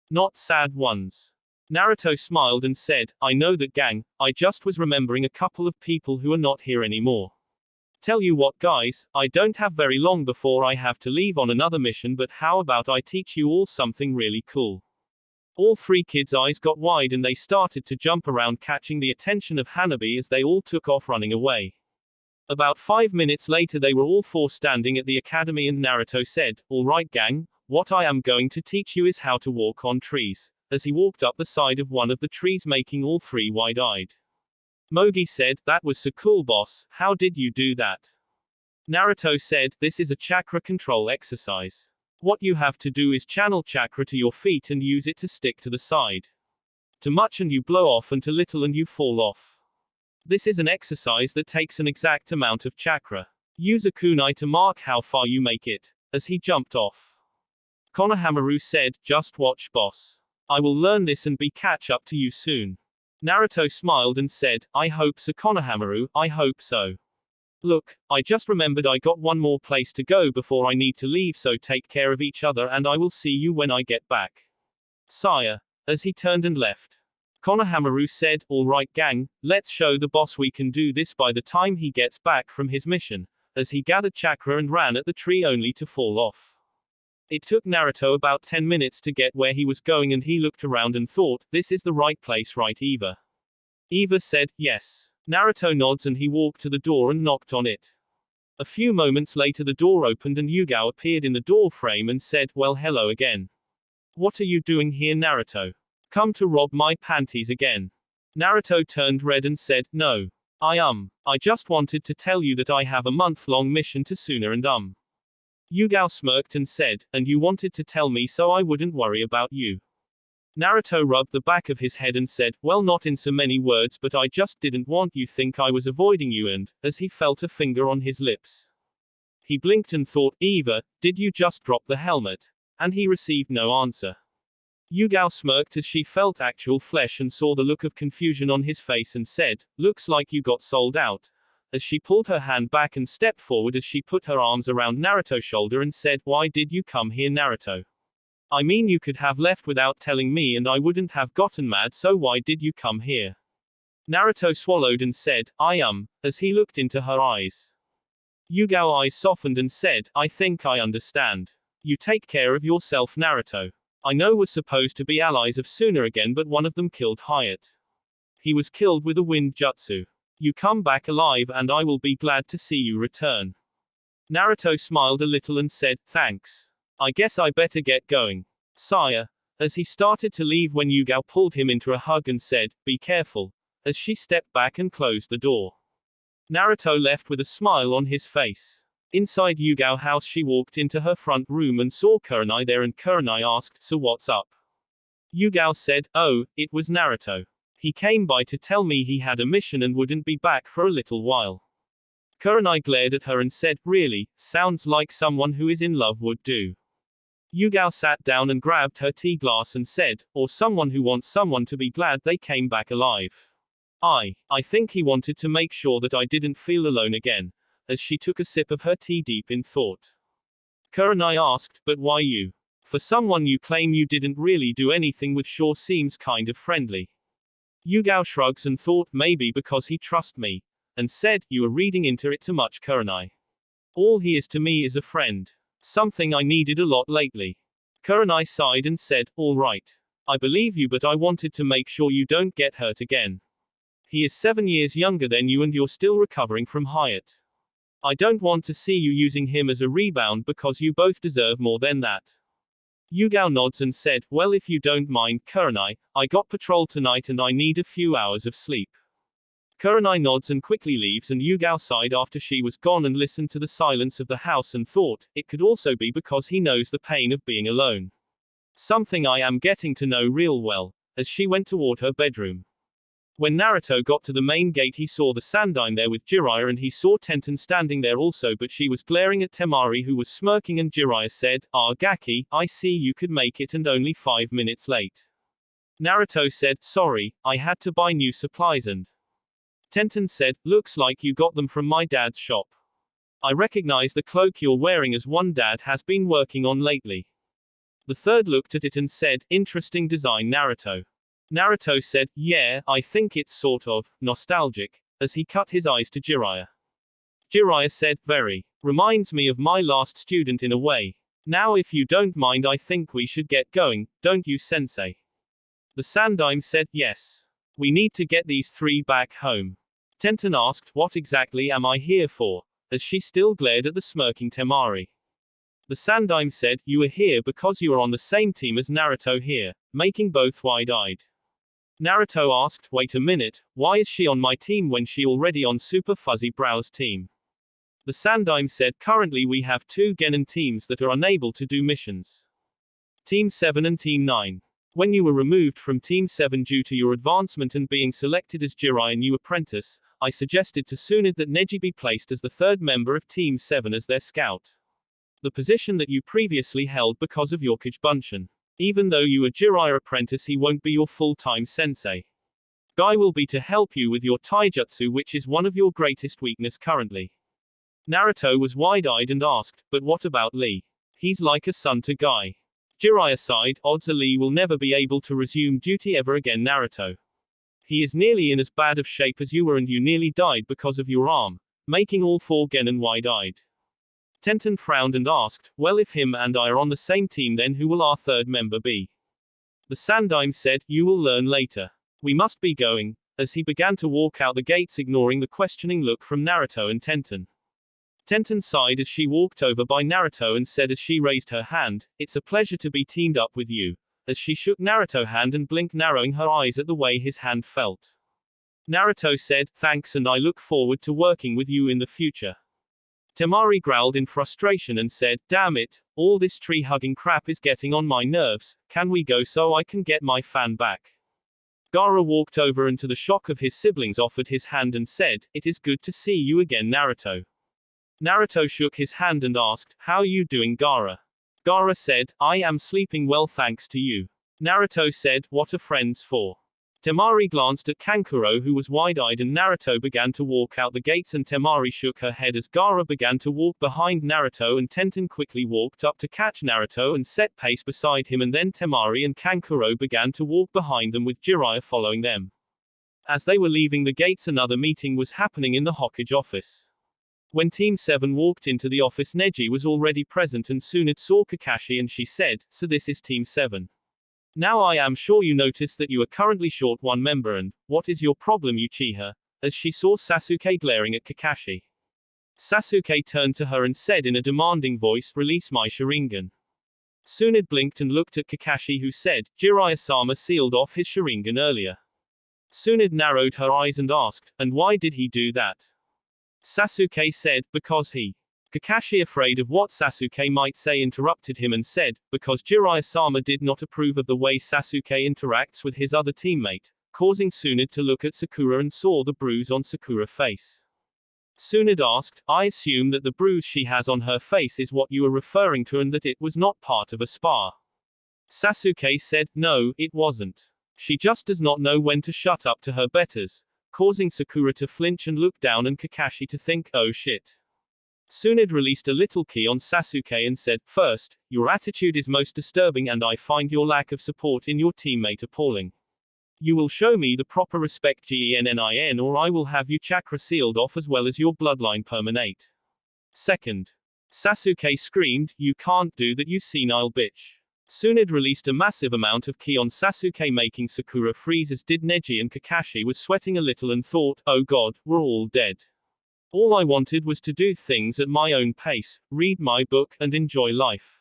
Speaker 1: Not sad ones. Naruto smiled and said, I know that gang, I just was remembering a couple of people who are not here anymore. Tell you what guys, I don't have very long before I have to leave on another mission, but how about I teach you all something really cool? All 3 kids' eyes got wide and they started to jump around, catching the attention of Hanabi as they all took off running away. About 5 minutes later, they were all 4 standing at the academy, and Naruto said, all right gang, what I am going to teach you is how to walk on trees, as he walked up the side of one of the trees, making all 3 wide-eyed. Mogi said, that was so cool boss, how did you do that? Naruto said, this is a chakra control exercise. What you have to do is channel chakra to your feet and use it to stick to the side. Too much and you blow off, and too little and you fall off. This is an exercise that takes an exact amount of chakra. Use a kunai to mark how far you make it, as he jumped off. Konohamaru said, just watch boss. I will learn this and be catch up to you soon. Naruto smiled and said, I hope so Konohamaru, I hope so. Look, I just remembered I got one more place to go before I need to leave, so take care of each other and I will see you when I get back. Sire. As he turned and left. Konohamaru said, alright gang, let's show the boss we can do this by the time he gets back from his mission, as he gathered chakra and ran at the tree only to fall off. It took Naruto about 10 minutes to get where he was going, and he looked around and thought, this is the right place, right Eva? Eva said, yes. Naruto nods and he walked to the door and knocked on it. A few moments later the door opened and Yugao appeared in the door frame and said, well hello again. What are you doing here Naruto? Come to rob my panties again? Naruto turned red and said, no. I just wanted to tell you that I have a month-long mission to Tsunade and Yugao smirked and said, and you wanted to tell me so I wouldn't worry about you. Naruto rubbed the back of his head and said, well not in so many words, but I just didn't want you think I was avoiding you, and, as he felt a finger on his lips. He blinked and thought, Eva, did you just drop the helmet? And he received no answer. Yugao smirked as she felt actual flesh and saw the look of confusion on his face and said, "Looks like you got sold out," as she pulled her hand back and stepped forward as she put her arms around Naruto's shoulder and said, "Why did you come here, Naruto? I mean, you could have left without telling me and I wouldn't have gotten mad, so why did you come here?" Naruto swallowed and said, as he looked into her eyes. Yugao's eyes softened and said, "I think I understand. You take care of yourself, Naruto. I know we're supposed to be allies of Suna again, but one of them killed Hyatt. He was killed with a wind jutsu. You come back alive and I will be glad to see you return." Naruto smiled a little and said, "Thanks. I guess I better get going, sire," as he started to leave when Yugao pulled him into a hug and said, "Be careful," as she stepped back and closed the door. Naruto left with a smile on his face. Inside Yugao's house, she walked into her front room and saw Kurenai there, and Kurenai asked, "So what's up?" Yugao said, "Oh, it was Naruto. He came by to tell me he had a mission and wouldn't be back for a little while." Kurenai glared at her and said, "Really? Sounds like someone who is in love would do." Yugao sat down and grabbed her tea glass and said, "Or someone who wants someone to be glad they came back alive. I think he wanted to make sure that I didn't feel alone again," as she took a sip of her tea deep in thought. Kurenai asked, "But why you? For someone you claim you didn't really do anything with sure seems kind of friendly." Yugao shrugs and thought, "Maybe because he trusts me," and said, "You are reading into it too much, Kurenai. All he is to me is a friend. Something I needed a lot lately." Kurenai sighed and said, "All right. I believe you, but I wanted to make sure you don't get hurt again. He is 7 years younger than you and you're still recovering from Hyatt. I don't want to see you using him as a rebound because you both deserve more than that." Yugao nods and said, "Well, if you don't mind, Kurenai, I got patrol tonight and I need a few hours of sleep." Kurenai nods and quickly leaves, and Yugao sighed after she was gone and listened to the silence of the house and thought, it could also be because he knows the pain of being alone. Something I am getting to know real well, as she went toward her bedroom. When Naruto got to the main gate, he saw the Sandaime there with Jiraiya, and he saw Tenten standing there also, but she was glaring at Temari, who was smirking, and Jiraiya said, "Gaki, I see you could make it and only 5 minutes late." Naruto said, "Sorry, I had to buy new supplies and..." Tenten said, "Looks like you got them from my dad's shop. I recognize the cloak you're wearing as one dad has been working on lately." The third looked at it and said, "Interesting design, Naruto." Naruto said, "Yeah, I think it's sort of nostalgic," as he cut his eyes to Jiraiya. Jiraiya said, "Very. Reminds me of my last student in a way. Now if you don't mind, I think we should get going, don't you, sensei?" The Sandaime said, "Yes. We need to get these 3 back home." Tenten asked, "What exactly am I here for?" as she still glared at the smirking Temari. The Sandaime said, "You are here because you are on the same team as Naruto here," making both wide-eyed. Naruto asked, "Wait a minute, why is she on my team when she already on Super Fuzzy Brow's team?" The Sandaime said, "Currently we have 2 Genin teams that are unable to do missions. Team 7 and Team 9. When you were removed from Team 7 due to your advancement and being selected as Jiraiya's new apprentice, I suggested to Tsunade that Neji be placed as the 3rd member of Team 7 as their scout. The position that you previously held because of your Kage. Even though you are Jiraiya apprentice, he won't be your full-time sensei. Guy will be to help you with your taijutsu, which is one of your greatest weakness currently." Naruto was wide-eyed and asked, "But what about Lee? He's like a son to Guy." Jiraiya sighed, "Odds are Lee will never be able to resume duty ever again, Naruto. He is nearly in as bad of shape as you were, and you nearly died because of your arm," making all 4 Genin wide-eyed. Tenten frowned and asked, "Well, if him and I are on the same team, then who will our 3rd member be?" The Sandaime said, "You will learn later. We must be going," as he began to walk out the gates, ignoring the questioning look from Naruto and Tenten. Tenten sighed as she walked over by Naruto and said as she raised her hand, "It's a pleasure to be teamed up with you," as she shook Naruto's hand and blinked, narrowing her eyes at the way his hand felt. Naruto said, "Thanks, and I look forward to working with you in the future." Temari growled in frustration and said, "Damn it, all this tree-hugging crap is getting on my nerves. Can we go so I can get my fan back?" Gaara walked over and to the shock of his siblings offered his hand and said, "It is good to see you again, Naruto." Naruto shook his hand and asked, "How you doing, Gaara?" Gaara said, "I am sleeping well thanks to you." Naruto said, what are friends for? Temari glanced at Kankuro, who was wide-eyed, and Naruto began to walk out the gates, and Temari shook her head as Gaara began to walk behind Naruto, and Tenten quickly walked up to catch Naruto and set pace beside him, and then Temari and Kankuro began to walk behind them with Jiraiya following them. As they were leaving the gates, another meeting was happening in the Hokage office. When Team 7 walked into the office, Neji was already present, and Tsunade saw Kakashi and she said, so this is Team 7. Now I am sure you notice that you are currently short one member, and what is your problem, Uchiha? As she saw Sasuke glaring at Kakashi. Sasuke turned to her and said in a demanding voice, release my Sharingan. Tsunade blinked and looked at Kakashi, who said, Jiraiya-sama sealed off his Sharingan earlier. Tsunade narrowed her eyes and asked, and why did he do that? Sasuke said, because he. Kakashi, afraid of what Sasuke might say, interrupted him and said, because Jiraiya-sama did not approve of the way Sasuke interacts with his other teammate, causing Tsunade to look at Sakura and saw the bruise on Sakura's face. Tsunade asked, I assume that the bruise she has on her face is what you are referring to and that it was not part of a spar. Sasuke said, no, it wasn't. She just does not know when to shut up to her betters, causing Sakura to flinch and look down and Kakashi to think, oh shit. Tsunade released a little key on Sasuke and said, first, your attitude is most disturbing and I find your lack of support in your teammate appalling. You will show me the proper respect GENNIN or I will have you chakra sealed off as well as your bloodline permanate. Second. Sasuke screamed, you can't do that, you senile bitch. Tsunade released a massive amount of ki on Sasuke, making Sakura freeze, as did Neji, and Kakashi was sweating a little and thought, oh god, we're all dead. All I wanted was to do things at my own pace, read my book, and enjoy life.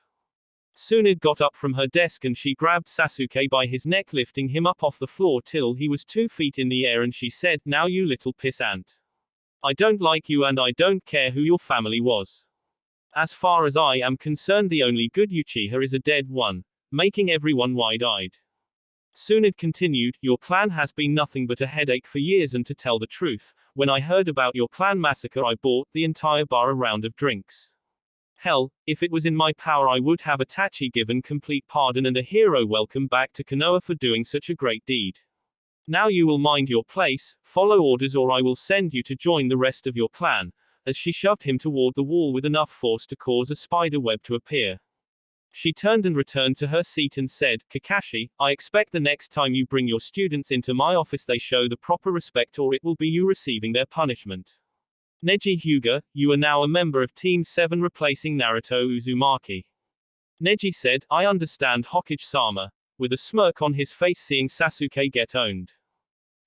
Speaker 1: Tsunade got up from her desk and she grabbed Sasuke by his neck, lifting him up off the floor till he was 2 feet in the air, and she said, now you little pissant. I don't like you and I don't care who your family was. As far as I am concerned, the only good Uchiha is a dead one, making everyone wide-eyed. Tsunade continued, your clan has been nothing but a headache for years, and to tell the truth, when I heard about your clan massacre I bought the entire bar a round of drinks. Hell, if it was in my power I would have Itachi given complete pardon and a hero welcome back to Konoha for doing such a great deed. Now you will mind your place, follow orders, or I will send you to join the rest of your clan, as she shoved him toward the wall with enough force to cause a spider web to appear. She turned and returned to her seat and said, Kakashi, I expect the next time you bring your students into my office they show the proper respect, or it will be you receiving their punishment. Neji Hyuga, you are now a member of Team 7 replacing Naruto Uzumaki. Neji said, I understand, Hokage-sama, with a smirk on his face, seeing Sasuke get owned.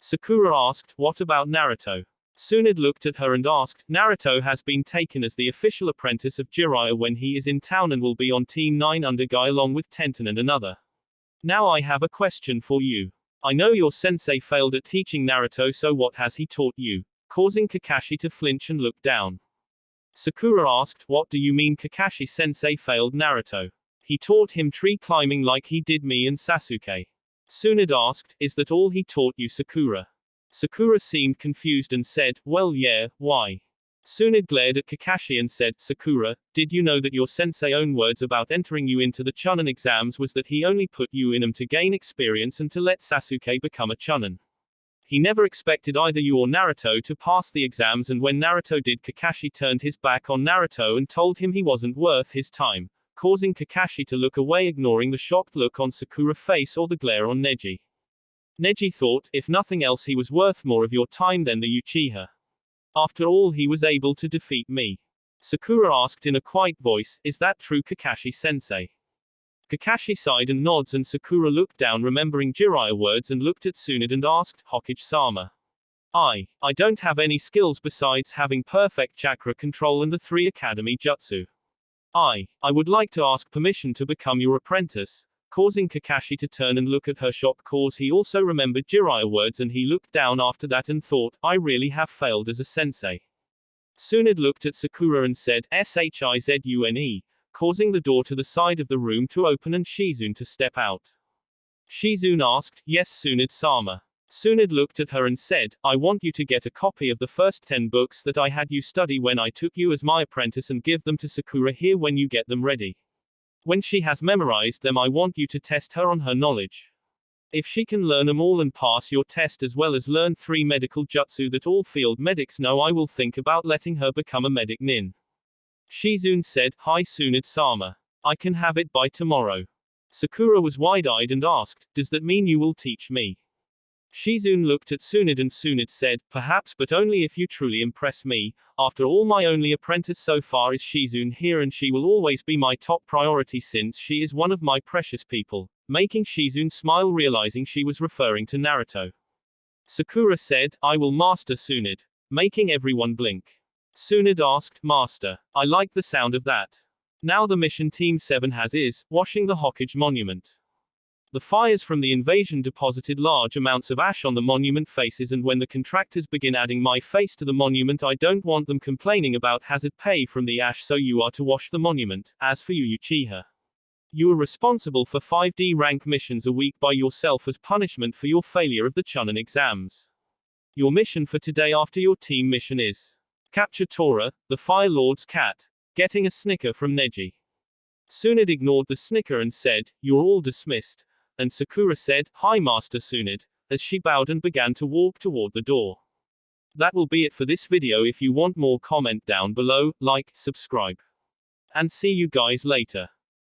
Speaker 1: Sakura asked, what about Naruto? Tsunade looked at her and asked, Naruto has been taken as the official apprentice of Jiraiya when he is in town and will be on Team 9 under Guy along with Tenten and another. Now I have a question for you. I know your sensei failed at teaching Naruto, so what has he taught you? Causing Kakashi to flinch and look down. Sakura asked, what do you mean Kakashi sensei failed Naruto? He taught him tree climbing like he did me and Sasuke. Tsunade asked, is that all he taught you, Sakura? Sakura seemed confused and said, well yeah, why? Tsunade glared at Kakashi and said, Sakura, did you know that your sensei's own words about entering you into the Chunin exams was that he only put you in them to gain experience and to let Sasuke become a Chunin? He never expected either you or Naruto to pass the exams, and when Naruto did, Kakashi turned his back on Naruto and told him he wasn't worth his time, causing Kakashi to look away, ignoring the shocked look on Sakura's face or the glare on Neji. Neji thought, if nothing else he was worth more of your time than the Uchiha. After all, he was able to defeat me. Sakura asked in a quiet voice, is that true, Kakashi-sensei? Kakashi sighed and nods, and Sakura looked down, remembering Jiraiya's words, and looked at Tsunade and asked, Hokage-sama. I don't have any skills besides having perfect chakra control and the 3 academy jutsu. I would like to ask permission to become your apprentice, causing Kakashi to turn and look at her, shock, cause he also remembered Jiraiya's words, and he looked down after that and thought, I really have failed as a sensei. Tsunade looked at Sakura and said, Shizune, causing the door to the side of the room to open and Shizune to step out. Shizune asked, yes, Tsunade-sama. Tsunade looked at her and said, I want you to get a copy of the first 10 books that I had you study when I took you as my apprentice and give them to Sakura here when you get them ready. When she has memorized them, I want you to test her on her knowledge. If she can learn them all and pass your test as well as learn 3 medical jutsu that all field medics know, I will think about letting her become a medic nin. Shizune said, "Hi Tsunade-sama. I can have it by tomorrow." Sakura was wide-eyed and asked, "Does that mean you will teach me?" Shizune looked at Tsunade and Tsunade said, "Perhaps, but only if you truly impress me. After all, my only apprentice so far is Shizune here, and she will always be my top priority since she is one of my precious people," making Shizune smile, realizing she was referring to Naruto. Sakura said, "I will master Tsunade," making everyone blink. Tsunade asked, "Master? I like the sound of that." Now the mission Team 7 has is washing the Hokage monument. The fires from the invasion deposited large amounts of ash on the monument faces, and when the contractors begin adding my face to the monument, I don't want them complaining about hazard pay from the ash, so you are to wash the monument. As for you, Uchiha, you are responsible for 5D rank missions a week by yourself as punishment for your failure of the Chunin exams. Your mission for today after your team mission is capture Tora, the Fire Lord's cat, getting a snicker from Neji. Tsunade ignored the snicker and said, "You're all dismissed." And Sakura said, "Hi Master Tsunade," as she bowed and began to walk toward the door. That will be it for this video. If you want more, comment down below, like, subscribe. And see you guys later.